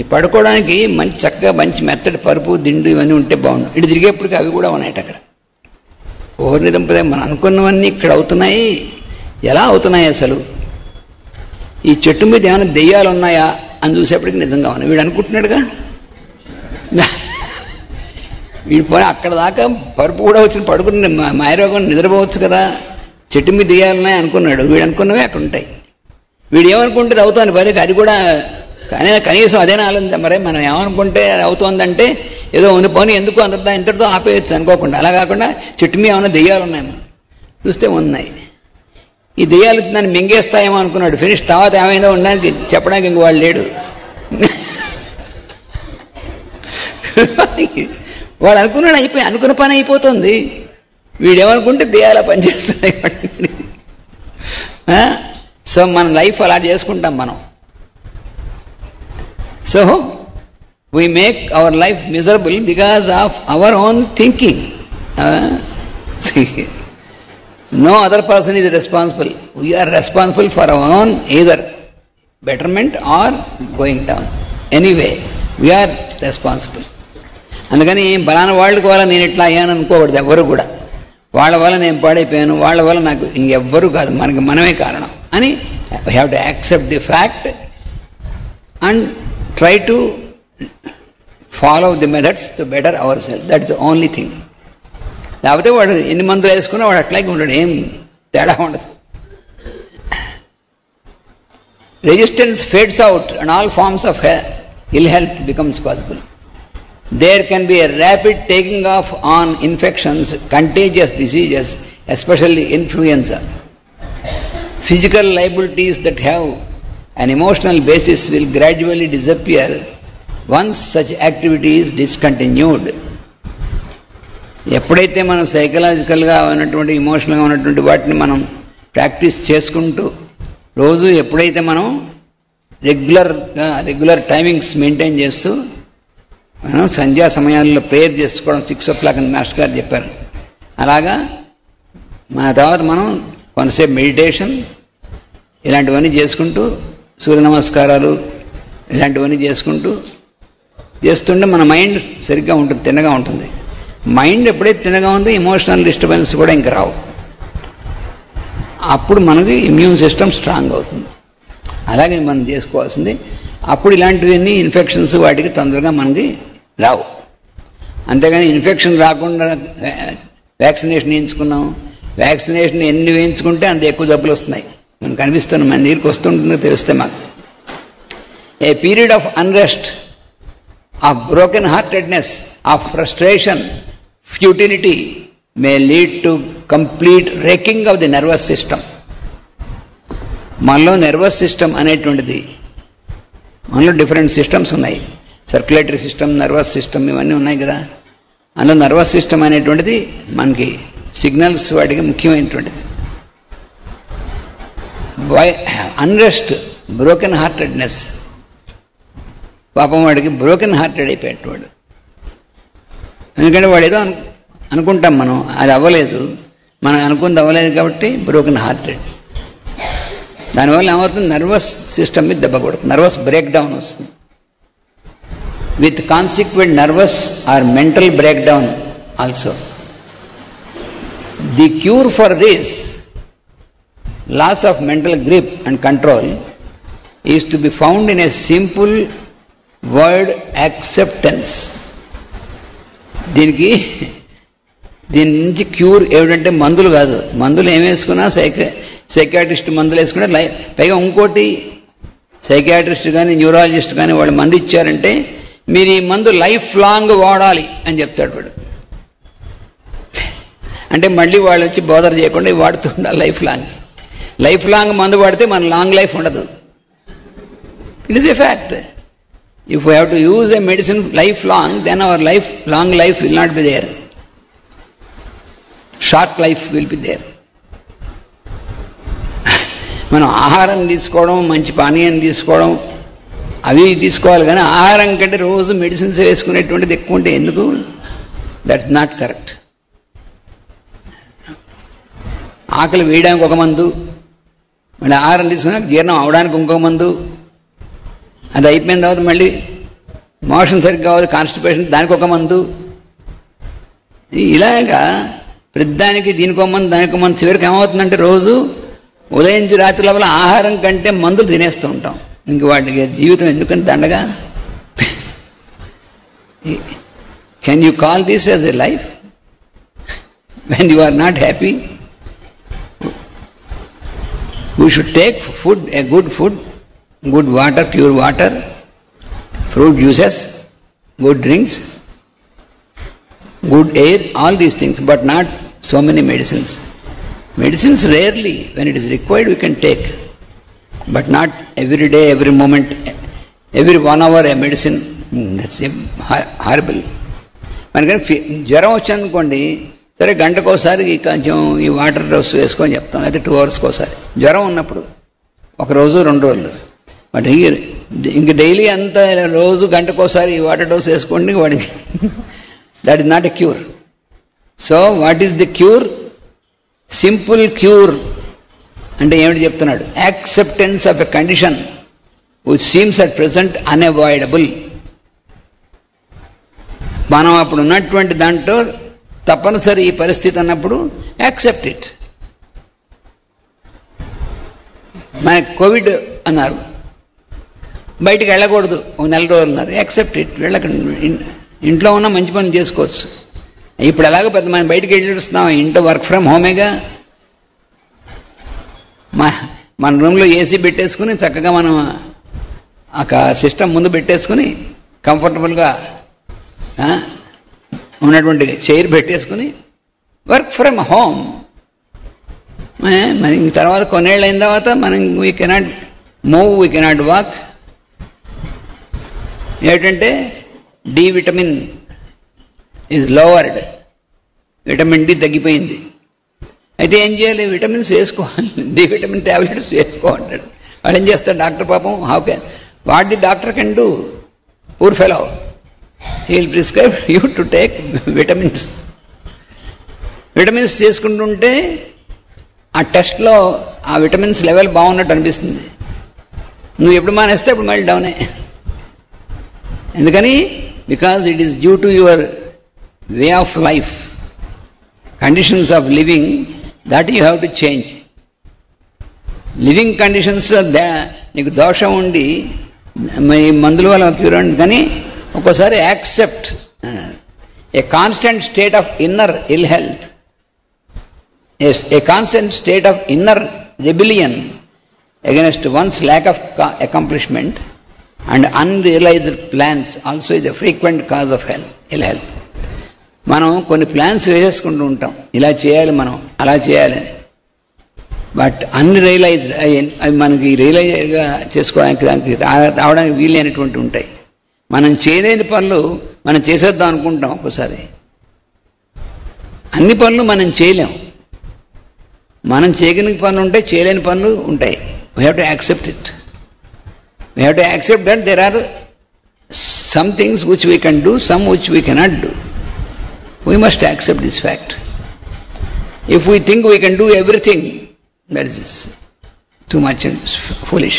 ఈ పడుకోవడానికి మంచి చక్కగా మంచి మెత్తటి పరుపు, దిండు ఇవన్నీ ఉంటే బాగుండు. ఇటు తిరిగేప్పటికీ అవి కూడా ఉన్నాయట అక్కడ. ఓర్ని దంపదే మనం అనుకున్నవన్నీ ఇక్కడ అవుతున్నాయి. ఎలా అవుతున్నాయి అసలు? ఈ చెట్టు మీద ఏమైనా దెయ్యాలు ఉన్నాయా అని చూసేప్పటికి నిజంగా ఉన్నాయి. వీడు అనుకుంటున్నాడుగా, వీడు పోయి అక్కడ దాకా పరుపు కూడా వచ్చి పడుకుని మాయరోగం నిద్రపోవచ్చు కదా, చెట్టు మీద దెయ్యాలున్నాయి అనుకున్నాడు. వీడు అనుకున్నవే అక్కడ ఉంటాయి. వీడు ఏమనుకుంటే అవుతాను పని, అది కూడా కానీ కనీసం అదేనా ఆలోచన. మరే మనం ఏమనుకుంటే అవుతోందంటే ఏదో ఉంది పోనీ, ఎందుకు అంతా ఇంతటితో ఆపేయచ్చు అనుకోకుండా. అలా కాకుండా చెట్టు మీద ఏమైనా దెయ్యాలు ఉన్నాయేమో చూస్తే ఉన్నాయి. ఈ దెయ్యాలు దాన్ని మింగేస్తాయేమో అనుకున్నాడు. ఫినిష్. తర్వాత ఏమైందో ఉండడానికి చెప్పడానికి ఇంక వాడు లేడు. వాడు అనుకున్నాడు, అనుకున్న పని అయిపోతుంది. వీడేమనుకుంటే దెయ్యాల పని చేస్తున్నాయి. సో మన లైఫ్ అలా చేసుకుంటాం మనం. So, we make our life miserable because of our own thinking. See, no other person is responsible. We are responsible for our own either betterment or going down. Anyway, we are responsible. అందుకని బలానా వాళ్ళకి వల్ల నేను ఇట్లా అయ్యాను అనుకోకూడదు ఎవరు కూడా. వాళ్ళ వల్ల నేను పాడైపోయాను, వాళ్ళ వల్ల నాకు ఇంకెవ్వరూ కాదు, మనకి మనమే కారణం అని we have to accept the fact and try to follow the methods to better ourselves. That's the only thing. లేకపోతే వాడు ఎన్ని మందులు వేసుకున్నా వాడు అట్లాగే ఉంటాడు, ఏం తేడా ఉండదు. Resistance fades out and all forms of ill health becomes possible. There can be a rapid taking off on infections, contagious diseases, especially influenza. Physical liabilities that have an emotional basis will gradually disappear once such activity is discontinued. ఎప్పుడైతే మనం సైకలాజికల్గా ఉన్నటువంటి ఇమోషనల్గా ఉన్నటువంటి వాటిని మనం practice చేసుకుంటూ రోజు ఎప్పుడైతే మనం రెగ్యులర్ టైమింగ్స్ మెయింటైన్ చేస్తూ మనం సంధ్యా సమయాల్లో ప్రేయర్ చేసుకోవడం 6 o'clock అని మాస్టర్ గారు చెప్పారు. అలాగా మన తర్వాత మనం కొంతసేపు మెడిటేషన్ ఇలాంటివన్నీ చేసుకుంటూ సూర్య నమస్కారాలు ఇలాంటివన్నీ చేస్తుంటే మన మైండ్ సరిగ్గా ఉంటుంది, తిన్నగా ఉంటుంది. మైండ్ ఎప్పుడైతే తిన్నగా ఉందో ఎమోషనల్ డిస్టర్బెన్స్ కూడా ఇంక రావు. అప్పుడు మనకి ఇమ్యూన్ సిస్టమ్ స్ట్రాంగ్ అవుతుంది. అలాగే మనం చేసుకోవాల్సింది. అప్పుడు ఇలాంటివన్నీ ఇన్ఫెక్షన్స్ వాటికి తొందరగా మనకి రావు. అంతేగాని ఇన్ఫెక్షన్ రాకుండా వ్యాక్సినేషన్ వేయించుకున్నాం, వ్యాక్సినేషన్ ఎన్ని వేయించుకుంటే అంత ఎక్కువ జబ్బులు వస్తున్నాయి. మనకు కనిపిస్తున్నాం, మన దగ్గరికి వస్తుంటుందో తెలిస్తే మాకు. A period of unrest, of broken heartedness, of frustration, futility may lead to complete wrecking of the nervous system. మనలో నర్వస్ సిస్టమ్ అనేటువంటిది, మనలో డిఫరెంట్ సిస్టమ్స్ ఉన్నాయి. సర్క్యులేటరీ సిస్టమ్, నర్వస్ సిస్టమ్ ఇవన్నీ ఉన్నాయి కదా. అందులో నర్వస్ సిస్టమ్ అనేటువంటిది మనకి సిగ్నల్స్ వాటికి ముఖ్యమైనటువంటిది. అన్రెస్ట్, బ్రోకెన్ హార్టెడ్నెస్, పాపం వాడికి బ్రోకెన్ హార్టెడ్ అయిపోయేటవాడు. ఎందుకంటే వాడు ఏదో అనుకుంటాం మనం, అది అవ్వలేదు, మనం అనుకుంది అవ్వలేదు కాబట్టి బ్రోకెన్ హార్టెడ్. దానివల్ల ఏమవుతుంది, నర్వస్ సిస్టమ్ మీద దెబ్బ కొడుతుంది, నర్వస్ బ్రేక్ డౌన్ వస్తుంది. With consequent nervous or mental breakdown also. The cure for this loss of mental grip and control is to be found in a simple word acceptance. దీని నుంచి cure ఏమిటంటే మందులు కాదు. మందులు ఏం వేసుకున్నా psychiatrist మందులు వేసుకున్నా, పైగా ఇంకోటి సైకాట్రిస్ట్ కానీ న్యూరాలజిస్ట్ కానీ వాళ్ళు మందు ఇచ్చారంటే మీరు ఈ మందు లైఫ్ లాంగ్ వాడాలి అని చెప్తాడు వాడు. అంటే మళ్ళీ వాళ్ళు వచ్చి బోధన చేయకుండా వాడుతూ ఉండాలి లైఫ్ లాంగ్. లైఫ్ లాంగ్ మందు వాడితే మన లాంగ్ లైఫ్ ఉండదు. It is a fact. If we have to use a medicine lifelong, then our long life will not be there. Short life will be there. మనం ఆహారం తీసుకోవడం, మంచి పానీయం తీసుకోవడం అవి తీసుకోవాలి, కానీ ఆహారం కంటే రోజు మెడిసిన్స్ వేసుకునేటువంటిది ఎక్కువ ఉంటే ఎందుకు? That's not correct. ఆకలి వేయడానికి ఒక మందు, మళ్ళీ ఆహారం తీసుకున్నాక జీర్ణం అవడానికి ఇంకొక మందు, అది అయిపోయిన తర్వాత మళ్ళీ మోషన్ సరిగ్గా కావాలి, కాన్స్టిపేషన్ దానికి ఒక మందు. ఇలాగా ప్రతిదానికి దీనికో మందు దానికో మందు. చివరికి ఏమవుతుందంటే రోజు ఉదయం నుంచి రాత్రి లోపల ఆహారం కంటే మందులు తినేస్తూ ఉంటాం. ఇంక వాటికి జీవితం ఎందుకని దండగా? Can you call this as a life when you are not happy? We should take food, a good food, good water, pure water, fruit juices, good drinks, good air, all these things, but not so many medicines. Medicines rarely, when it is required, we can take, but not every day, every moment, every 1 hour a medicine. That's horrible. మనకని జ్వరం వచ్చానుకోండి, సరే గంటకోసారి కొంచెం ఈ water dose వేసుకొని చెప్తాం, అయితే 2 hours ఒకసారి జ్వరం ఉన్నప్పుడు, ఒక రోజు 2 రోజులు. బట్ ఇంక డైలీ అంతా రోజు గంటకోసారి ఈ వాటర్ డోస్ వేసుకోండి వాడికి, that is not a cure. So what is the cure? Simple cure అంటే ఏమిటి చెప్తున్నాడు? Acceptance of a condition which seems at present unavoidable. మనం అప్పుడు ఉన్నటువంటి దాంట్లో తప్పనిసరి ఈ పరిస్థితి అన్నప్పుడు యాక్సెప్ట్ ఇట్. మనకి కోవిడ్ అన్నారు, బయటికి వెళ్ళకూడదు, ఒక 1 నెల రోజులు ఉన్నారు, యాక్సెప్ట్ ఇట్. ఇంట్లో ఉన్న మంచి పనులు చేసుకోవచ్చు. ఇప్పుడు ఎలాగో పెద్ద మనం బయటికి వెళ్ళిస్తున్నాం, ఇంట్లో వర్క్ ఫ్రమ్ హోమేగా. మన రూమ్లో ఏసీ పెట్టేసుకుని చక్కగా మనం ఒక సిస్టమ్ ముందు పెట్టేసుకుని కంఫర్టబుల్గా ఉన్నటువంటి చైర్ పెట్టేసుకుని వర్క్ ఫ్రమ్ హోమ్. మరి తర్వాత కొన్నేళ్ళు అయిన తర్వాత మనం we cannot move, we cannot walk. ఏమిటంటే D vitamin is lowered, vitamin D తగ్గిపోయింది. అయితే ఏం చేయాలి? విటమిన్స్ వేసుకోవాలి, డి విటమిన్ ట్యాబ్లెట్స్ వేసుకోమంటాడు. వాడు ఏం చేస్తాడు డాక్టర్? పాపం what the doctor can do? Poor fellow, he will prescribe you to take vitamins. Vitamins చేసుకుంటుంటే ఆ టెస్ట్లో ఆ విటమిన్స్ లెవెల్ బాగున్నట్టు అనిపిస్తుంది. నువ్వు ఎప్పుడు మానేస్తే అప్పుడు మళ్ళీ డౌనే. ఎందుకని? Because it is due to your way of life, conditions of living, that you have to change. Living conditions నీకు దోషం ఉండి మీ మందుల వల్ల క్యూర్ ఉంది, కానీ ఒక్కోసారి accept a constant state of inner ill health, a constant state of inner rebellion against one's lack of accomplishment and unrealized plans also is a frequent cause of ill health. మనం కొన్ని plans వేసేసుకుంటూ ఉంటాం, ఇలా చేయాలి మనం, అలా చేయాలని, but unrealised అవి మనకి రియలైజ్గా చేసుకోవడానికి దానికి రావడానికి వీలైనటువంటి ఉంటాయి. మనం చేయలేని పనులు మనం చేసేద్దాం అనుకుంటాం. ఒక్కోసారి అన్ని పనులు మనం చేయలేం, మనం చేయగలిగిన పనులు ఉంటాయి, చేయలేని పనులు ఉంటాయి. We have to accept it. We have to accept that there are some things which we can do, some which we cannot do. We must accept this fact. If we think we can do everything, that is too much and foolish.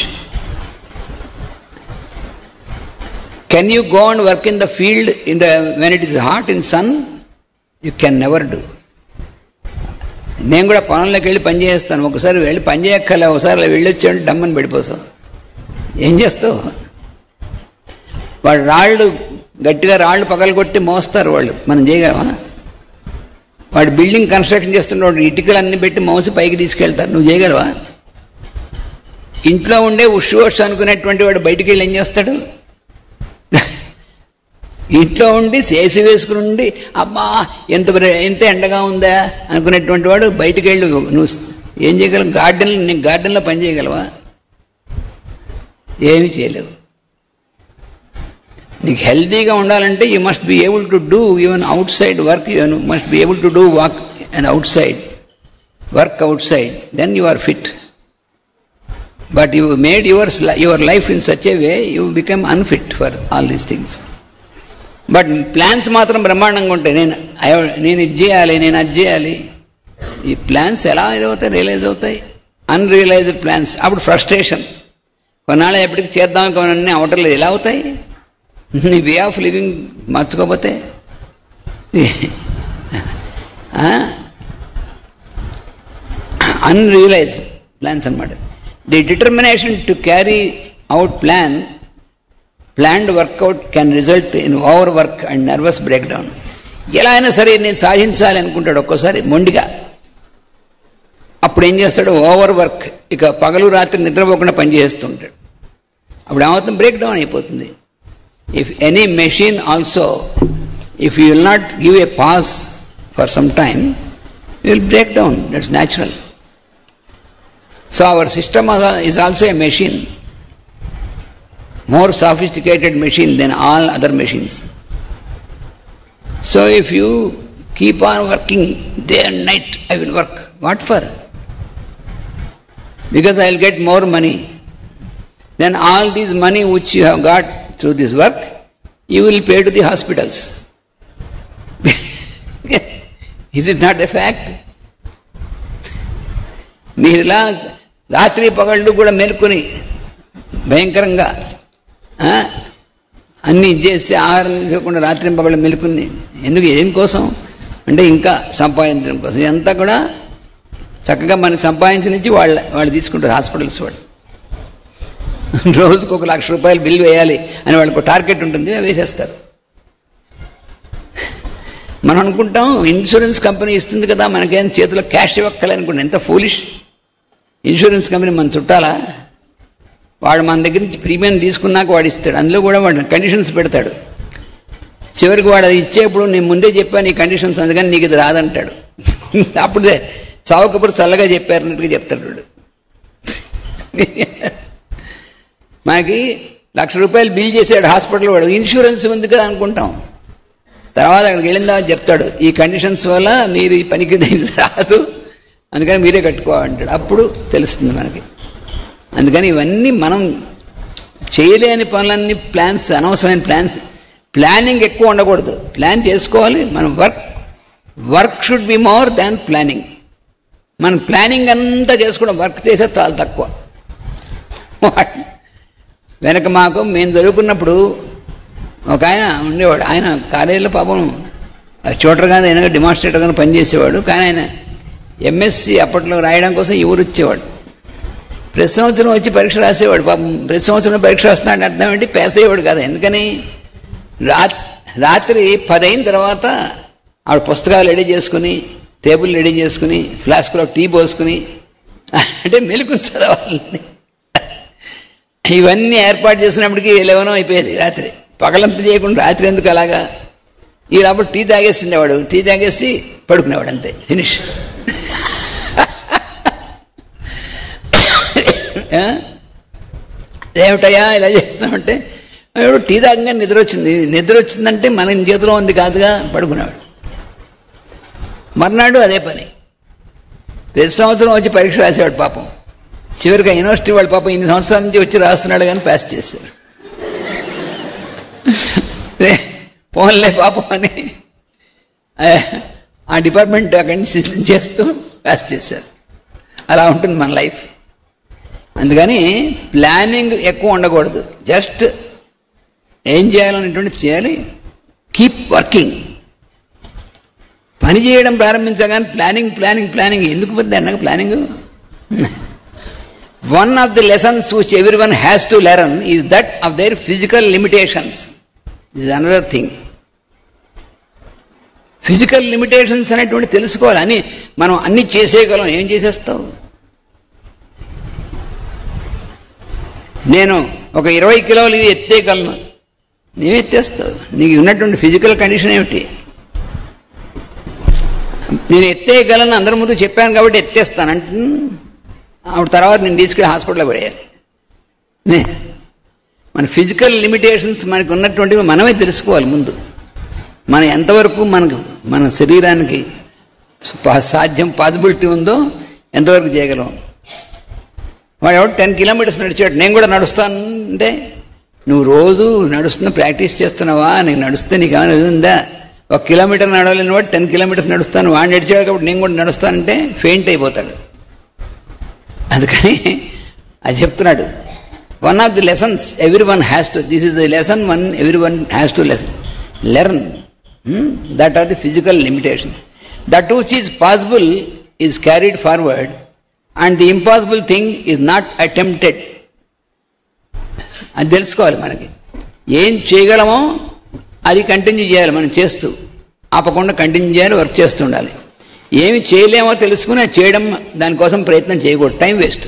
Can you go and work in the field when it is hot in sun? You can never do. నేను కూడా పొలంలోకి వెళ్ళి పని చేస్తాను. ఒకసారి వెళ్ళి పని చేయక్కర్లే, ఒకసారి అలా వెళ్ళి వచ్చాడు డమ్మని పడిపోతావు. ఏం చేస్తావు? వాళ్ళు రాళ్ళు గట్టిగా రాళ్ళు పగలగొట్టి మోస్తారు వాళ్ళు, మనం చేయగలమా? వాడు బిల్డింగ్ కన్స్ట్రక్షన్ చేస్తున్నవాడు ఇటుకలన్నీ పెట్టి మోసి పైకి తీసుకెళ్తారు, నువ్వు చేయగలవా? ఇంట్లో ఉండే ఉష్ అనుకునేటువంటి వాడు బయటికి వెళ్ళి ఏం చేస్తాడు? ఇంట్లో ఉండి ఏసీ వేసుకుని ఉండి అమ్మా ఎంత ఎండగా ఉందా అనుకునేటువంటి వాడు బయటికి వెళ్ళి నువ్వు ఏం చేయగలవు? నీకు గార్డెన్లో పని చేయగలవా? ఏమీ చేయలేవు. నీకు హెల్తీగా ఉండాలంటే you must be able to do even outside work, you must be able to do walk and outside work outside, then you are fit. But you made your life in such a way you become unfit for all these things. But plans మాత్రం బ్రహ్మాండంగా ఉంటాయి. నేను ఇది చేయాలి, నేను అది చేయాలి. ఈ ప్లాన్స్ ఎలా అవుతాయి? రియలైజ్ అవుతాయి. అన్రియలైజ్డ్ ప్లాన్స్, అప్పుడు ఫ్రస్ట్రేషన్. కొన్నాళ్ళు ఎప్పటికి చేద్దాం కొన్నీ అవటం ఎలా అవుతాయి? నీ వే ఆఫ్ లివింగ్ మార్చుకోకపోతే. అన్రియలైజ్డ్ ప్లాన్స్ అన్నమాట. The determination to carry out planned workout can result in overwork and nervous breakdown. ఎలా అయినా సరే నేను సాధించాలి అనుకుంటాడు ఒక్కోసారి మొండిగా. అప్పుడు ఏం చేస్తాడు? ఓవర్ వర్క్, ఇక పగలు రాత్రి నిద్రపోకుండా పనిచేస్తుంటాడు. అప్పుడు ఏమవుతుంది? బ్రేక్ డౌన్ అయిపోతుంది. If any machine also, if you will not give a pass for some time, you will break down. That's natural. So our system is also a machine, more sophisticated machine than all other machines. So if you keep on working day and night, I will work. What for? Because I will get more money. Then all this money which you have got through this work, you will pay to the hospitals. Is it not a fact? మీరిలా రాత్రి పగళ్ళు కూడా మేల్కొని భయంకరంగా అన్నీ చేస్తే ఆహారం తీసుకోకుండా రాత్రి పగళ్ళు మెలుకుని ఎందుకు? ఏం కోసం అంటే ఇంకా సంపాదించడం కోసం. ఇదంతా కూడా చక్కగా మనం సంపాదించి వాళ్ళు తీసుకుంటారు హాస్పిటల్స్. వాళ్ళు రోజుకు 1,00,000 రూపాయలు బిల్లు వేయాలి అని వాళ్ళకు టార్గెట్ ఉంటుంది, వేసేస్తారు. మనం అనుకుంటాం ఇన్సూరెన్స్ కంపెనీ ఇస్తుంది కదా మనకేం చేతిలో క్యాష్ ఇవ్వక్కలే అనుకుంటాం. ఎంత ఫూలిష్! ఇన్సూరెన్స్ కంపెనీ మన చుట్టాలా? వాడు మన దగ్గర నుంచి ప్రీమియం తీసుకున్నాక వాడు ఇస్తాడు, అందులో కూడా వాడు కండిషన్స్ పెడతాడు. చివరికి వాడు అది ఇచ్చేప్పుడు నేను ముందే చెప్పాను ఈ కండిషన్స్, అందుకని నీకు ఇది రాదంటాడు. అప్పుడే చావుకప్పుడు చల్లగా చెప్పారన్నట్టుగా చెప్తాడు వాడు. మనకి 1,00,000 రూపాయలు బిల్ చేసాడు హాస్పిటల్ వాడు, ఇన్సూరెన్స్ ఉంది కదా అనుకుంటాం. తర్వాత అక్కడికి వెళ్ళిన తర్వాత చెప్తాడు ఈ కండిషన్స్ వల్ల మీరు ఈ పనికి రాదు, అందుకని మీరే కట్టుకోవాలంటాడు. అప్పుడు తెలుస్తుంది మనకి. అందుకని ఇవన్నీ మనం చేయలేని పనులన్నీ ప్లాన్స్, అనవసరమైన ప్లాన్స్. ప్లానింగ్ ఎక్కువ ఉండకూడదు, ప్లాన్ చేసుకోవాలి. మనం work should be more than planning. మనం ప్లానింగ్ అంతా చేసుకోవడం, వర్క్ చేసే చాలా తక్కువ. వెనక మేము చదువుకున్నప్పుడు ఒక ఆయన ఉండేవాడు. ఆయన కాలేజీలో పాపం చూటర్గానే అయినా డెమాన్స్ట్రేటర్గానే పనిచేసేవాడు. కానీ ఆయన ఎంఎస్సి అప్పట్లో రాయడం కోసం ఈ ఊరు వచ్చేవాడు. ప్రతి సంవత్సరం వచ్చి పరీక్ష రాసేవాడు. పాపం ప్రతి సంవత్సరం పరీక్ష వస్తున్నాడు అర్థం ఏంటి, పాస్ అయ్యేవాడు కాదు. ఎందుకని రాత్రి 10 అయిన తర్వాత ఆవిడ పుస్తకాలు రెడీ చేసుకుని, టేబుల్ రెడీ చేసుకుని, ఫ్లాస్క్లో టీ పోసుకుని, అంటే మెలుకుని చదవాలి. ఇవన్నీ ఏర్పాటు చేసినప్పటికీ 11 అయిపోయేది రాత్రి. పగలంతా చేయకుండా రాత్రి ఎందుకు అలాగా? ఈ లోపల టీ తాగేసిండేవాడు. టీ తాగేసి పడుకునేవాడు, అంతే, ఫినిష్. ఏమిటయ్యా ఇలా చేస్తున్నామంటే, ఎవడు టీ తాగంగా నిద్ర వచ్చిందంటే మన చేతిలో ఉంది కాదుగా, పడుకునేవాడు. మర్నాడు అదే పని. ప్రతి సంవత్సరం వచ్చి పరీక్ష రాసేవాడు పాపం. చివరికి యూనివర్సిటీ వాడు పాపం ఇన్ని సంవత్సరాల నుంచి వచ్చి రాస్తున్నాడు కానీ పాస్ చేశారు. ఫోన్లే పాపం అని ఆ డిపార్ట్మెంట్ అక్కడి నుంచి చేస్తూ పాస్ చేశారు. అలా ఉంటుంది మన లైఫ్. అందుకని ప్లానింగ్ ఎక్కువ ఉండకూడదు. జస్ట్ ఏం చేయాలనేటువంటి చేయాలి. Keep working. పని చేయడం ప్రారంభించగానే ప్లానింగ్ ఎందుకు పోతుంది అన్నాక planning. One of the lessons which every one has to learn is that of their physical limitations. This is another thing. Physical limitations అనేటువంటి తెలుసుకోవాలి. అని మనం అన్ని చేసేయగలం. ఏం చేసేస్తావు? నేను ఒక 20 కిలోలు ఇది ఎత్తేయగలను. నువ్వు ఎత్తేస్తావు. నీకు ఉన్నటువంటి ఫిజికల్ కండిషన్ ఏమిటి? నేను ఎత్తేయగలను అందరి ముందు చెప్పాను కాబట్టి ఎత్తేస్తాను అంటే అప్పుడు తర్వాత నేను తీసుకెళ్ళి హాస్పిటల్లో పడేయాలి. మన ఫిజికల్ లిమిటేషన్స్ మనకు ఉన్నటువంటివి మనమే తెలుసుకోవాలి ముందు. మన ఎంతవరకు మన శరీరానికి సాధ్యం, పాసిబిలిటీ ఉందో ఎంతవరకు చేయగలం. వాడు ఎవరు 10 కిలోమీటర్స్ నడిచాడు, నేను కూడా నడుస్తాను అంటే, నువ్వు రోజు నడుస్తున్నా ప్రాక్టీస్ చేస్తున్నావా? నీకు నడుస్తే నీకు ఏమైనా ఉందా? 1 కిలోమీటర్ నడవలేని వాడు 10 కిలోమీటర్స్ నడుస్తాను, వాడు నడిచాడు కాబట్టి నేను కూడా నడుస్తానంటే ఫెయింట్ అయిపోతాడు. అందుకని అది చెప్తున్నాడు. One of the lessons everyone has to, this is the lesson one everyone has to learn, that are the physical limitation. That which is possible is carried forward and the impossible thing is not attempted. అది తెలుసుకోవాలి. మనకి ఏం చేయగలమో అది continue చేయాలి. మనం చేస్తూ ఆపకుండా కంటిన్యూ చేయాలి, వర్క్ చేస్తూ ఉండాలి. ఏమి చేయలేమో తెలుసుకుని అది చేయడం, దానికోసం ప్రయత్నం చేయకూడదు. Time waste.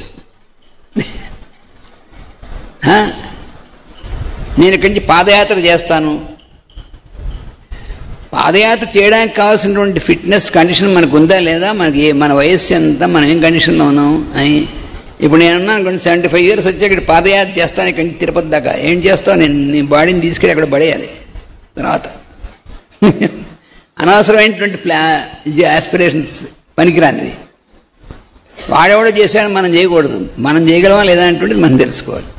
నేను ఇక్కడి నుంచి పాదయాత్ర చేస్తాను. పాదయాత్ర చేయడానికి కావాల్సినటువంటి ఫిట్నెస్ కండిషన్ మనకు ఉందా లేదా, మనకి మన వయస్సు ఎంత, మనం ఏం కండిషన్లో ఉన్నాం అని. ఇప్పుడు నేను అన్నాను అనుకోండి, 75 ఇయర్స్ వచ్చి ఇక్కడ పాదయాత్ర చేస్తాను ఇక్కడి నుంచి తిరుపతి దాకా. ఏం చేస్తావు? నీ బాడీని తీసుకెళ్ళి అక్కడ పడేయాలి. తర్వాత అనవసరమైనటువంటి ఆస్పిరేషన్స్ పనికిరానివి. వాడెవడో చేశాడని మనం చేయకూడదు. మనం చేయగలమా లేదా అనేటువంటిది మనం తెలుసుకోవాలి.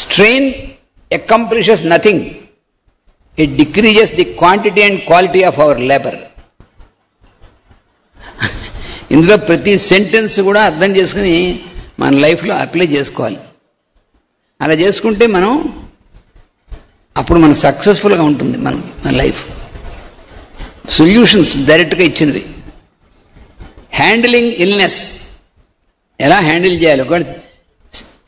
Strain accomplishes nothing. It decreases the quantity and quality of our labor. ఇందులో ప్రతి సెంటెన్స్ కూడా అర్థం చేసుకుని మన లైఫ్లో అప్లై చేసుకోవాలి. అలా చేసుకుంటే మనం అప్పుడు మనం సక్సెస్ఫుల్గా ఉంటుంది మన లైఫ్. సొల్యూషన్స్ డైరెక్ట్గా ఇచ్చినవి. హ్యాండిలింగ్ ఇల్నెస్, ఎలా హ్యాండిల్ చేయాలి. ఒకవేళ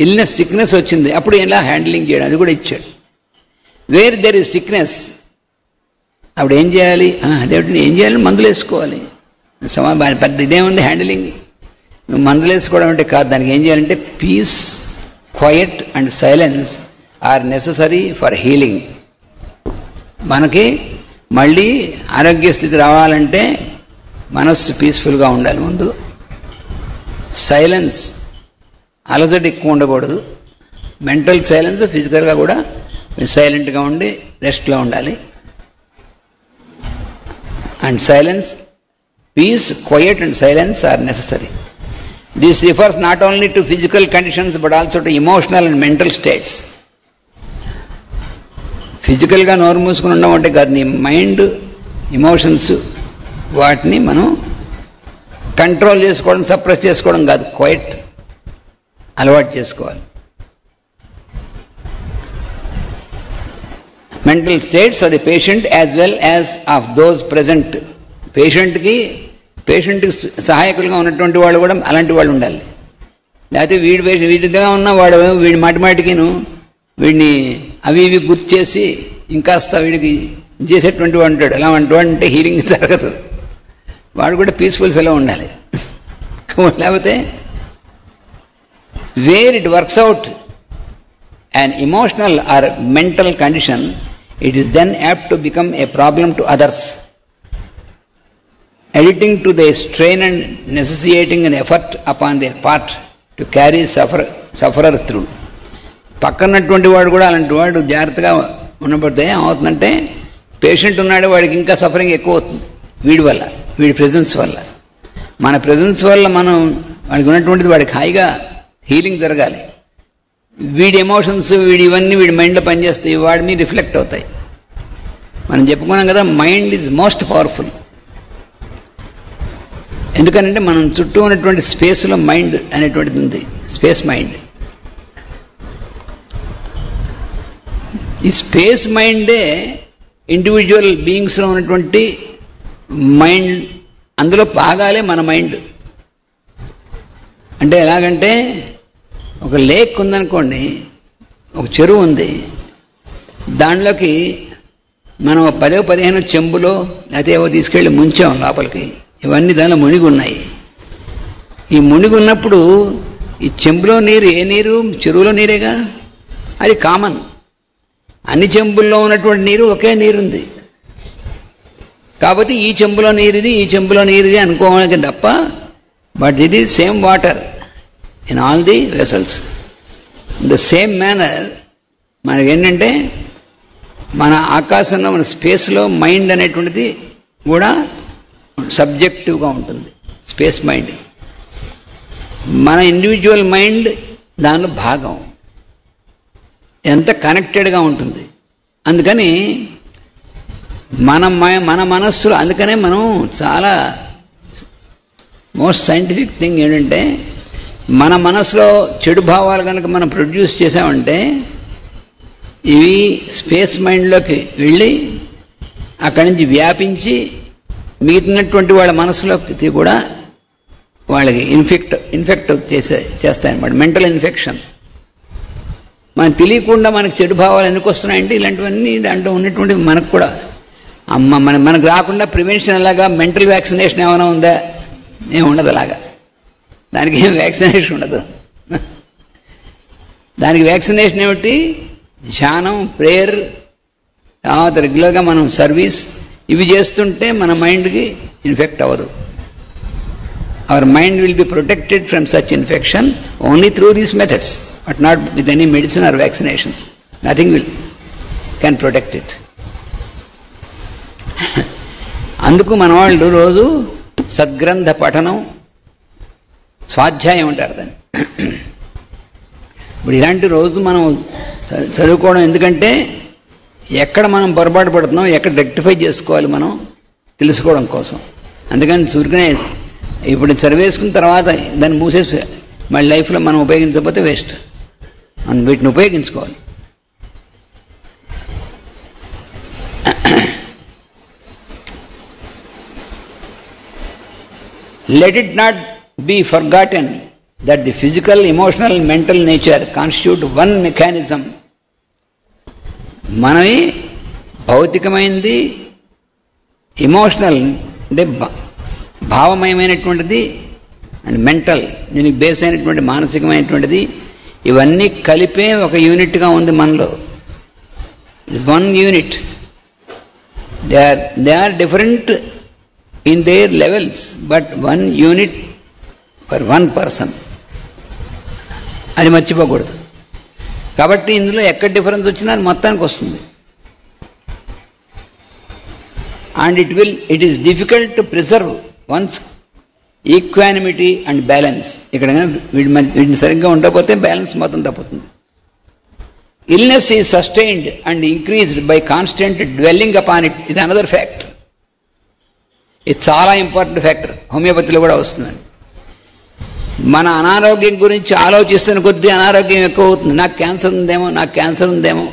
ఇల్నెస్, సిక్నెస్ వచ్చింది, అప్పుడు ఎలా హ్యాండిలింగ్ చేయడం, అది కూడా ఇచ్చాడు. వేర్ దెర్ ఇస్ సిక్నెస్, అప్పుడు ఏం చేయాలి? అదేమిటి ఏం చేయాలి? మందులు వేసుకోవాలి. పెద్ద ఇదేముంది హ్యాండిలింగ్. నువ్వు మందులు వేసుకోవడం అంటే కాదు. దానికి ఏం చేయాలంటే peace, quiet and silence are necessary for healing. మనకి మళ్ళీ ఆరోగ్య స్థితి రావాలంటే మనస్సు పీస్ఫుల్గా ఉండాలి. ముందు సైలెన్స్, అలజడి ఎక్కువ ఉండకూడదు. మెంటల్ సైలెన్స్, ఫిజికల్గా కూడా సైలెంట్గా ఉండి రెస్ట్లో ఉండాలి. And silence, peace, quiet and silence are necessary. This refers not only to physical conditions but also to emotional and mental states. ఫిజికల్గా నోరు మూసుకుని ఉండడం అంటే కాదు, నీ మైండ్, ఇమోషన్స్ వాటిని మనం కంట్రోల్ చేసుకోవడం, సప్రెస్ చేసుకోవడం కాదు, క్వయట్ అలవాటు చేసుకోవాలి. Mental states of the patient as well as of those present. పేషెంట్కి పేషెంట్కి సహాయకులుగా ఉన్నటువంటి వాళ్ళు కూడా అలాంటి వాళ్ళు ఉండాలి. లేకపోతే వీడిగా ఉన్న వాడు వీడి మాటిమాటికిను వీడిని అవి ఇవి గుర్తు చేసి ఇంకాస్త వీడికి చేసేటువంటి వాడు ఉంటాడు. అలా అంటే హీలింగ్ జరగదు. వాడు కూడా పీస్ఫుల్ ఫెలో ఉండాలి. లేకపోతే where it works out an emotional or mental condition, it is then apt to become a problem to others, adding to the strain and necessitating an effort upon their part to carry sufferer through. పక్కనటువంటి వాడు కూడా అలాంటి వాడు జాగ్రత్తగా ఉన్నప్పుడు ఏమవుతుందంటే patient ఉన్నాడు, వాడికి ఇంకా సఫరింగ్ ఎక్కువ అవుతుంది వీడి వల్ల, వీడి ప్రెజెన్స్ వల్ల. మన ప్రెజెన్స్ వల్ల మనం వాడికి ఉన్నటువంటిది వాడికి హాయిగా హీలింగ్ జరగాలి. వీడి ఎమోషన్స్ ఇవన్నీ వీడి మైండ్లో పనిచేస్తాయి, వాడి మీద రిఫ్లెక్ట్ అవుతాయి. మనం చెప్పుకున్నాం కదా, మైండ్ ఈజ్ మోస్ట్ పవర్ఫుల్. ఎందుకనంటే మనం చుట్టూ ఉన్నటువంటి స్పేస్లో మైండ్ అనేటువంటిది ఉంది, స్పేస్ మైండ్. ఈ స్పేస్ మైండే ఇండివిజువల్ బీయింగ్స్లో ఉన్నటువంటి మైండ్, అందులో భాగాలే మన మైండ్. అంటే ఎలాగంటే ఒక లేక్ ఉందనుకోండి, ఒక చెరువు ఉంది, దాంట్లోకి మనం 10-15 చెంబులో లేకపోతే ఏవో తీసుకెళ్ళి ముంచాం లోపలికి, ఇవన్నీ దానిలో మునిగి ఉన్నాయి. ఈ మునిగి ఉన్నప్పుడు ఈ చెంబులో నీరు ఏ నీరు? చెరువులో నీరేగా, అది కామన్. అన్ని చెంబుల్లో ఉన్నటువంటి నీరు ఒకే నీరుంది కాబట్టి ఈ చెంబులో నీరుది ఈ చెంబులో నీరుది అనుకోవాలి తప్ప, but it is same water in all the vessels. In the same manner మనకేంటంటే మన ఆకాశంలో మన స్పేస్లో మైండ్ అనేటువంటిది కూడా సబ్జెక్టివ్గా ఉంటుంది, స్పేస్ మైండ్. మన ఇండివిజువల్ మైండ్ దానిలో భాగం, ఎంత కనెక్టెడ్గా ఉంటుంది. అందుకని మన మనస్సులో, అందుకనే మనం చాలా మోస్ట్ సైంటిఫిక్ థింగ్ ఏంటంటే, మన మనసులో చెడు భావాలు కనుక మనం ప్రొడ్యూస్ చేసామంటే ఇవి స్పేస్ మైండ్లోకి వెళ్ళి అక్కడి నుంచి వ్యాపించి మిగిలినటువంటి వాళ్ళ మనసులోకి కూడా వాళ్ళకి ఇన్ఫెక్ట్ చేస్తాయన్నమాట. Mental infection. మనకు తెలియకుండా మనకు చెడు భావాలు ఎందుకు వస్తున్నాయంటే ఇలాంటివన్నీ దాంట్లో ఉన్నటువంటి మనకు కూడా మనకు రాకుండా ప్రివెన్షన్ ఎలాగా, మెంటల్ వ్యాక్సినేషన్ ఏమైనా ఉందా? ఏముండదు. అలాగా దానికి ఏం వ్యాక్సినేషన్ ఉండదు. దానికి వ్యాక్సినేషన్ ఏమిటి? ధ్యానం, ప్రేయర్, తర్వాత రెగ్యులర్గా మనం సర్వీస్, ఇవి చేస్తుంటే మన మైండ్కి ఇన్ఫెక్ట్ అవ్వదు. Our mind will be protected from such infection only through these methods, but not with any medicine or vaccination. Nothing can protect it. అందుకు మన వాళ్ళు రోజు సద్గ్రంథ పఠనం, స్వాధ్యాయం అంటారు దాన్ని. ఇప్పుడు ఇలాంటి రోజు మనం చదువుకోవడం ఎందుకంటే ఎక్కడ మనం పొరపాటు పడుతున్నాం, ఎక్కడ రెక్టిఫై చేసుకోవాలి మనం తెలుసుకోవడం కోసం. అందుకని చూరుకునే ఇప్పుడు చదివేసుకున్న తర్వాత దాన్ని మూసేసి మళ్ళీ లైఫ్లో మనం ఉపయోగించకపోతే వేస్ట్. మనం వీటిని ఉపయోగించుకోవాలి. Let it not be forgotten that the physical, emotional, mental nature constitute one mechanism. మనవి భౌతికమైనది, ఎమోషనల్ అంటే భావమయమైనటువంటిది, అండ్ మెంటల్ దీనికి బేస్ అయినటువంటి మానసికమైనటువంటిది, ఇవన్నీ కలిపే ఒక యూనిట్గా ఉంది మనలో. It's one unit. They are different in their levels, but one unit for one person. అది మర్చిపోకూడదు. కాబట్టి ఇందులో ఎక్కడ డిఫరెన్స్ వచ్చినా అది మొత్తానికి వస్తుంది. And it is difficult to preserve once equanimity and balance. ఇక్కడ వీటిని సరిగ్గా ఉండకపోతే బ్యాలెన్స్ మొత్తం తప్పుతుంది. Illness is sustained and increased by constant dwelling upon it. ఇది అనదర్ ఫ్యాక్ట్. ఇది చాలా ఇంపార్టెంట్ ఫ్యాక్టర్. హోమియోపతిలో కూడా వస్తుందండి. మన అనారోగ్యం గురించి ఆలోచిస్తున్న కొద్దీ అనారోగ్యం ఎక్కువ అవుతుంది. నాకు క్యాన్సర్ ఉందేమో, నాకు క్యాన్సర్ ఉందేమో,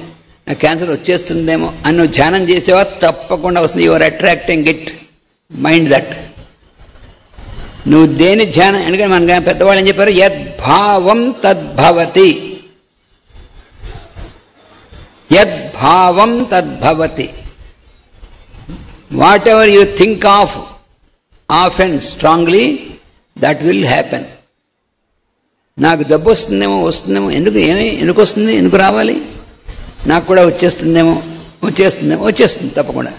నాకు క్యాన్సర్ వచ్చేస్తుందేమో అని నువ్వు ధ్యానం చేసేవా తప్పకుండా వస్తుంది. You are attracting it. Mind that. నువ్వు దేని ధ్యానం, ఎందుకంటే మన పెద్దవాళ్ళు ఏం చెప్పారు, యద్భావం తద్భవతి, యద్భావం తద్భవతి. Whatever you think of often strongly that will happen. నాకు జబ్బు వస్తుందేమో ఎందుకు వస్తుంది, ఎందుకు రావాలి, నాకు కూడా వచ్చేస్తుంది తప్పకుండా.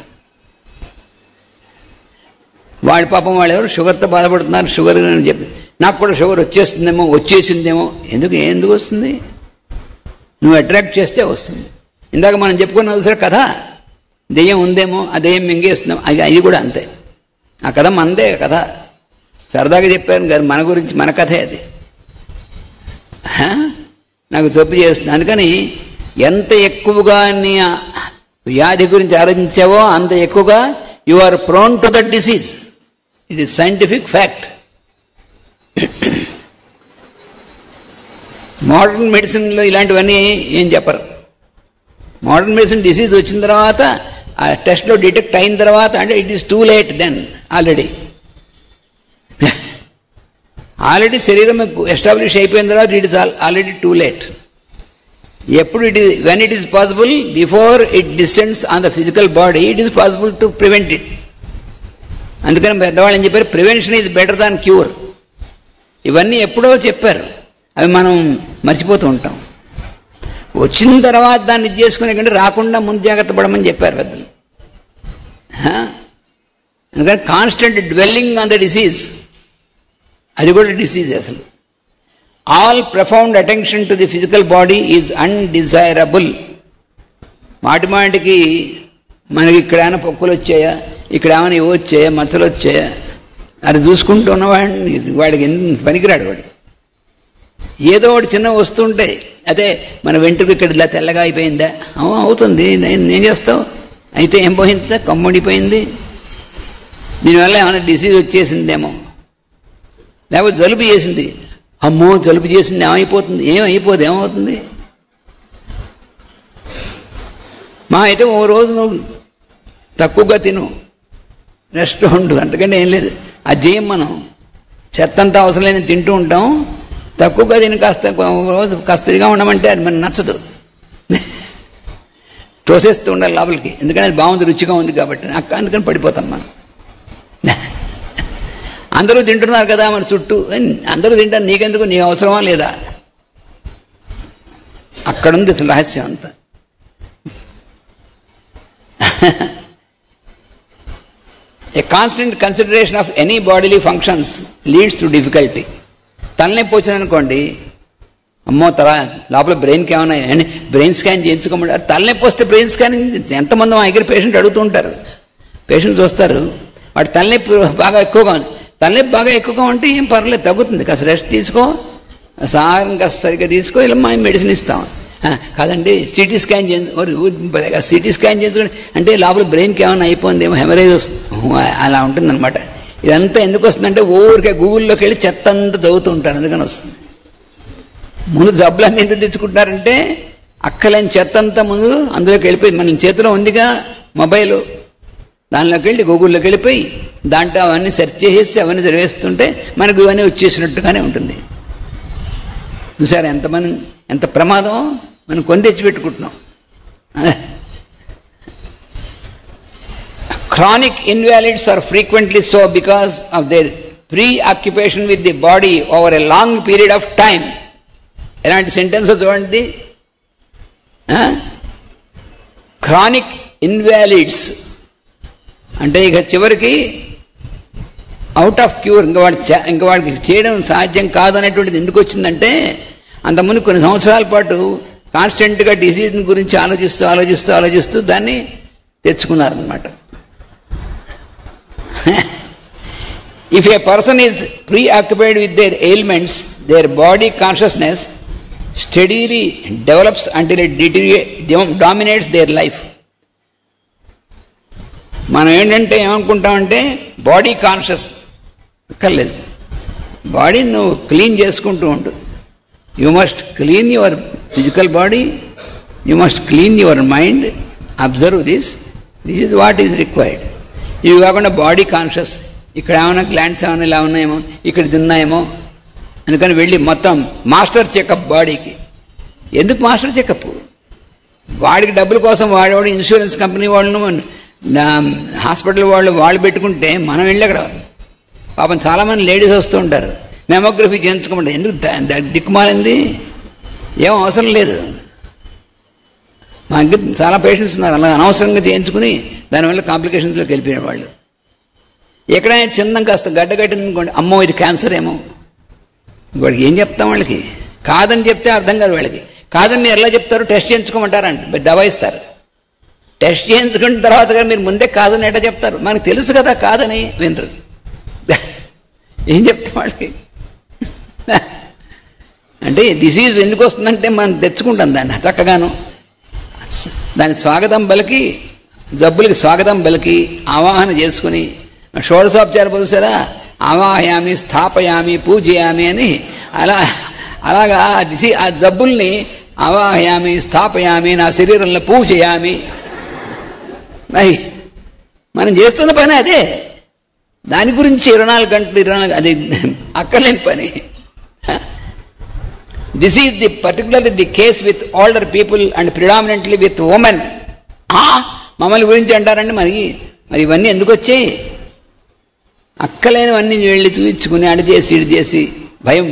వాడి పాపం వాళ్ళు ఎవరు షుగర్తో బాధపడుతున్నారు, షుగర్ అని చెప్పి నాకు కూడా షుగర్ వచ్చేసిందేమో ఎందుకు వస్తుంది, నువ్వు అట్రాక్ట్ చేస్తే వస్తుంది. ఇందాక మనం చెప్పుకున్నది సార్ కథ, దెయ్యం ఉందేమో, ఆ దెయ్యం మింగేస్తున్నాం, అది కూడా అంతే. ఆ కథ మనదే కథ, సరదాగా చెప్పాను కదా, మన గురించి మన కథే అది. నాకు జబ్బు చేస్తుంది, అందుకని ఎంత ఎక్కువగా నీ వ్యాధి గురించి ఆలోచించావో అంత ఎక్కువగా you are prone to that disease. It is scientific fact. Modern మెడిసిన్లో ఇలాంటివన్నీ ఏం చెప్పరు. మోడర్న్ మెడిసిన్ డిసీజ్ వచ్చిన తర్వాత ఆ టెస్ట్లో డిటెక్ట్ అయిన తర్వాత అంటే it is too late then. Already శరీరం ఎస్టాబ్లిష్ అయిపోయిన తర్వాత it is already too late. ఎప్పుడు when it is possible, before it descends on the physical body, it is possible to prevent it. అందుకని పెద్దవాళ్ళు ఏం చెప్పారు, prevention is better than cure. ఇవన్నీ ఎప్పుడో చెప్పారు, అవి మనం మర్చిపోతూ ఉంటాం. వచ్చిన తర్వాత దాన్ని ఇది చేసుకునే కంటే రాకుండా ముందు జాగ్రత్త పడమని చెప్పారు పెద్దలు. అందుకని constant dwelling on the disease, అది కూడా డిసీజ్ అసలు. All profound attention to the physical body is undesirable. మాటికి మనకి ఇక్కడ ఏమైనా పొక్కులు వచ్చాయా, ఇక్కడ ఏమైనా ఇవి వచ్చాయా, మచ్చలు వచ్చాయా, అది చూసుకుంటూ ఉన్నవాడిని వాడికి పనికిరాడు. వాడు ఏదో ఒకటి చిన్న వస్తుంటాయి. అదే మన వెంట్రుక ఇక్కడ ఇలా తెల్లగా అయిపోయిందా, అవుతుంది, ఏం చేస్తావు, అయితే ఏం పోయిందా, కమ్ముడిపోయింది, దీనివల్ల ఏమైనా డిసీజ్ వచ్చేసిందేమో, లేకపోతే జలుబు చేసింది, అమ్మో జలుబు చేసింది ఏమైపోతుంది, ఏమవుతుంది. మా అయితే ఓ రోజు నువ్వు తక్కువగా తిను, రెస్ట్ ఉండు, అంతకంటే ఏం లేదు. అది చేయం మనం. చెత్తంతా అవసరం లేని తింటూ ఉంటాం, తక్కువగా తిని కాస్త రోజు కస్తరిగా ఉండమంటే అది మనకు నచ్చదు, తోసేస్తూ ఉండాలి లోపలికి, ఎందుకంటే అది బాగుంది, రుచిగా ఉంది కాబట్టి. అందుకని పడిపోతాం మనం. అందరూ తింటున్నారు కదా మన చుట్టూ, అందరూ తింటారు, నీకెందుకు, నీకు అవసరమా లేదా, అక్కడుంది అసలు రహస్యం అంతా. A constant consideration of any bodily functions leads to difficulty. తలనొప్పి వచ్చిందనుకోండి, అమ్మో లోపల బ్రెయిన్కి ఏమైనా బ్రెయిన్ స్కాన్ చేయించుకోమంటారు. తలనొప్పి వస్తే బ్రెయిన్ స్కాన్ ఎంతమంది మా దగ్గర పేషెంట్ అడుగుతూ ఉంటారు. పేషెంట్స్ వస్తారు, వాడు తలనొప్పి బాగా ఎక్కువగా ఉంది. తలనొప్పి బాగా ఎక్కువగా ఉంటే ఏం పర్లేదు, తగ్గుతుంది, కాస్త రెస్ట్ తీసుకో, సారం కాస్త సరిగ్గా తీసుకో, ఇలా మేము మెడిసిన్ ఇస్తాం. కాదండి సిటీ స్కాన్ సిటీ స్కాన్ చేయించుకోండి అంటే లోపల బ్రెయిన్కి ఏమైనా అయిపోయిందేమో, హెమరేజ్ వస్తుంది, అలా ఉంటుందన్నమాట. ఇదంతా ఎందుకు వస్తుందంటే ఊరికే గూగుల్లోకి వెళ్ళి చెత్త అంతా చదువుతూ ఉంటారు, అందుకని వస్తుంది. ముందు జబ్బులన్నీ ఎందుకు తెచ్చుకుంటారంటే అక్కలేని చెత్త అంతా ముందు అందులోకి వెళ్ళిపోయి, మన చేతిలో ఉందిగా మొబైల్, దానిలోకి వెళ్ళి గూగుల్లోకి వెళ్ళిపోయి దాంట్లో అవన్నీ సెర్చ్ చేసేసి అవన్నీ చదివేస్తుంటే మనకు ఇవన్నీ వచ్చేసినట్టుగానే ఉంటుంది. చూసారా ఎంత ప్రమాదం, మనం కొని తెచ్చిపెట్టుకుంటున్నాం. Chronic invalids are frequently so because of their preoccupation with the body over a long period of time. ఎలాంటి సెంటెన్స్ చూడండి, క్రానిక్ ఇన్వాలిడ్స్ అంటే ఇక చివరికి అవుట్ ఆఫ్ క్యూర్, ఇంకా వాడికి చేయడం సాధ్యం కాదనేటువంటిది ఎందుకు వచ్చిందంటే, అంతకుముందు కొన్ని సంవత్సరాల పాటు కాన్స్టెంట్గా డిసీజ్ గురించి ఆలోచిస్తూ దాన్ని తెచ్చుకున్నారనమాట. If a person is preoccupied with their ailments, their body consciousness steadily develops until it dominates their life. మనం ఏంటంటే ఏమనుకుంటామంటే బాడీ కాన్షియస్ అక్కర్లేదు, బాడీని నువ్వు క్లీన్ చేసుకుంటూ ఉండు. You must clean your physical body, you must clean your mind, observe this is what is required. ఇవి కాకుండా బాడీ కాన్షియస్, ఇక్కడ ఏమైనా గ్లాండ్స్ ఏమైనా ఇలా ఉన్నాయేమో, ఇక్కడ తిన్నాయేమో, అందుకని వెళ్ళి మొత్తం మాస్టర్ చెకప్ బాడీకి. ఎందుకు మాస్టర్ చెకప్? వాడికి డబ్బుల కోసం వాడేవాడు ఇన్సూరెన్స్ కంపెనీ వాళ్ళను హాస్పిటల్ వాళ్ళు పెట్టుకుంటే మనం వెళ్ళి అక్కడ పాపం చాలామంది లేడీస్ వస్తూ ఉంటారు, మెమోగ్రఫీ చేయించుకోమంటారు. ఎందుకు దిక్కుమాలింది? ఏం అవసరం లేదు. మా దగ్గర చాలా పేషెంట్స్ ఉన్నారు అలా అనవసరంగా చేయించుకుని దానివల్ల కాంప్లికేషన్స్లోకి వెళ్ళిపోయిన వాళ్ళు. ఎక్కడైనా చిన్న కాస్త గడ్డ కట్టింది అనుకోండి, అమ్మో ఇది క్యాన్సర్ ఏమో. వాడికి ఏం చెప్తాం? వాళ్ళకి కాదని చెప్తే అర్థం కాదు. వాళ్ళకి కాదని మీరు ఎలా చెప్తారు? టెస్ట్ చేయించుకోమంటారంట, దబాయిస్తారు. టెస్ట్ చేయించుకున్న తర్వాత కానీ మీరు ముందే కాదని ఎట్లా చెప్తారు? మనకు తెలుసు కదా కాదని, వినరు. ఏం చెప్తాం వాళ్ళకి? అంటే డిసీజ్ ఎందుకు వస్తుందంటే మనం తెచ్చుకుంటాం దాన్ని చక్కగాను. దాని స్వాగతం పలికి, జబ్బులకి స్వాగతం పలికి ఆవాహన చేసుకుని షోడశోపచార చూసారా, ఆవాహయామి, స్థాపయామి, పూజయామి అని అలాగా ఆ జబ్బుల్ని ఆవాహయామి, స్థాపయామి, నా శరీరంలో పూజయామి. మరి మనం చేస్తున్న పని అదే. దాని గురించి 24 గంటలు అది అక్కర్లేని పని. This is particularly the case with older people and predominantly with women. మమ్మల్ని గురించి అంటారండి. మరి ఇవన్నీ ఎందుకు వచ్చాయి? అక్కలేనివన్నీ వెళ్ళి చూపించుకుని అడి చేసి ఇడి చేసి భయం.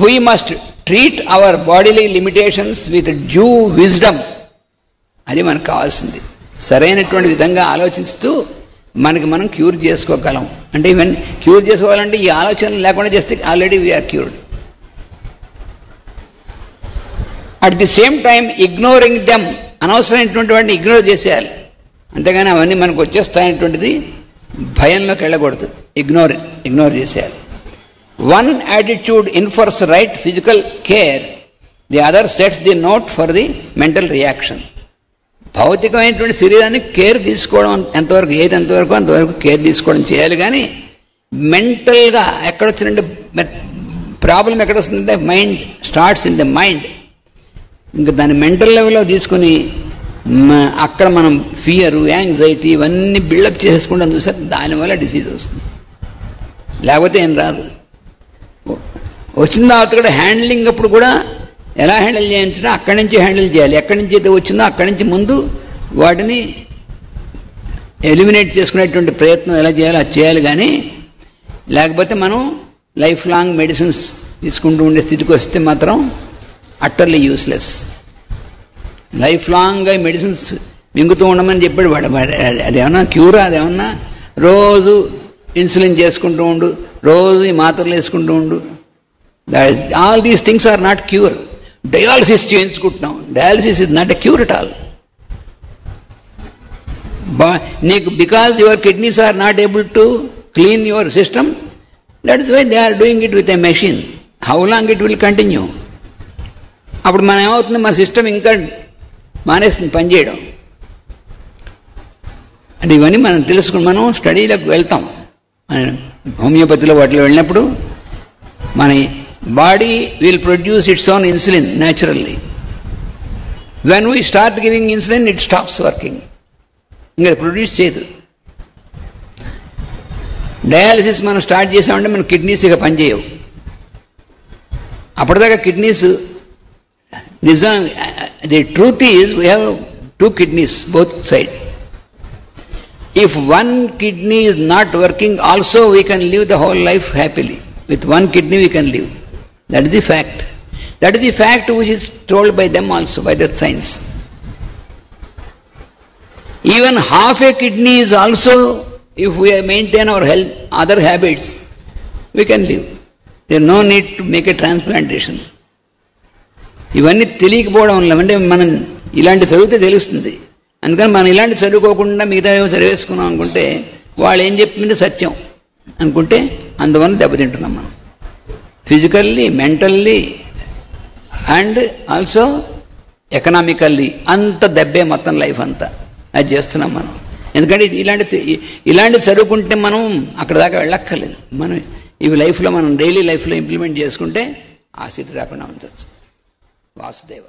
We must treat our bodily limitations with due wisdom. అది మనకు కావాల్సింది. సరైనటువంటి విధంగా ఆలోచిస్తూ మనకి మనం క్యూర్ చేసుకోగలం. అంటే ఇవన్నీ క్యూర్ చేసుకోవాలంటే ఈ ఆలోచనలు లేకుండా చేస్తే already we're cured. At the same time ignoring them, అనవసరమైనటువంటి వాటిని ఇగ్నోర్ చేసేయాలి. అంతేగాని అవన్నీ మనకు వచ్చేస్తాయనేటువంటిది భయంలోకి వెళ్ళకూడదు. ఇగ్నోర్ చేసేయాలి. One attitude infers right physical care, the other sets the note for the mental reaction. భౌతికమైనటువంటి శరీరాన్ని కేర్ తీసుకోవడం ఎంతవరకు ఏది ఎంతవరకు అంతవరకు కేర్ తీసుకోవడం చేయాలి. కానీ మెంటల్గా ఎక్కడొచ్చినంటే ప్రాబ్లం ఎక్కడొస్తుందంటే mind starts in the mind. ఇంకా దాన్ని మెంటల్ లెవెల్లో తీసుకుని అక్కడ మనం ఫియరు, యాంగ్జైటీ ఇవన్నీ బిల్డప్ చేసుకుంటాం చూసారు, దానివల్ల డిసీజ్ వస్తుంది. లేకపోతే ఏం రాదు. వచ్చిన తర్వాత కూడా హ్యాండ్లింగ్ అప్పుడు కూడా ఎలా హ్యాండిల్ చేయించినా అక్కడి నుంచి హ్యాండిల్ చేయాలి. ఎక్కడి నుంచి అయితే వచ్చిందో అక్కడి నుంచి ముందు వాటిని ఎలిమినేట్ చేసుకునేటువంటి ప్రయత్నం ఎలా చేయాలో అది చేయాలి. కానీ లేకపోతే మనం లైఫ్ లాంగ్ మెడిసిన్స్ తీసుకుంటూ ఉండే స్థితికి వస్తే మాత్రం అట్టర్లీ యూస్లెస్. లైఫ్ లాంగ్గా మెడిసిన్స్ మింగుతూ ఉండమని చెప్పాడు వాడు. అదేమన్నా క్యూరా? అదేమన్నా రోజు ఇన్సులిన్ చేసుకుంటూ ఉండు, రోజు ఈ మాత్రలు వేసుకుంటూ ఉండు. All these things are not cure. Dialysis చేయించుకుంటున్నాం, dialysis is not a cure at all. నీకు because your kidneys are not able to clean your system, that is why they are doing it with a machine. How long it will continue? అప్పుడు మనం ఏమవుతుంది, మన system ఇంకా మానేస్తుంది పనిచేయడం. అంటే ఇవన్నీ మనం తెలుసుకుని మనం స్టడీలకు వెళ్తాం. హోమియోపతిలో వాటిలో వెళ్ళినప్పుడు మన body will produce its own insulin naturally. When we start giving insulin it stops working. ఇంకా ప్రొడ్యూస్ చేయదు. డయాలసిస్ మనం స్టార్ట్ చేసామంటే మన కిడ్నీస్ ఇక పనిచేయవు. అప్పటిదాకా కిడ్నీస్ నిజం. The truth is we have 2 kidneys both side. If one kidney is not working also we can live the whole life happily. With 1 kidney we can live. That is the fact. That is the fact which is told by them also, by their science. Even half a kidney is also, if we maintain our health, other habits, we can live. There is no need to make a transplantation. ఇవన్నీ తెలియకపోవడం వల్ల, అంటే మనం ఇలాంటి చదివితే తెలుస్తుంది. అందుకని మనం ఇలాంటి చదువుకోకుండా మిగతా ఏమో చదివేసుకున్నాం అనుకుంటే వాళ్ళు ఏం చెప్పింది సత్యం అనుకుంటే అందువల్ల దెబ్బతింటున్నాం మనం. Physically, mentally and also economically అంత దెబ్బే మొత్తం లైఫ్ అంతా. అది చేస్తున్నాం మనం. ఎందుకంటే ఇలాంటి చదువుకుంటే మనం అక్కడ దాకా వెళ్ళక్కర్లేదు. మనం ఇవి లైఫ్లో మనం డైలీ లైఫ్లో ఇంప్లిమెంట్ చేసుకుంటే ఆ స్థితి రాకుండా ఉంచవచ్చు. వాసుదేవ.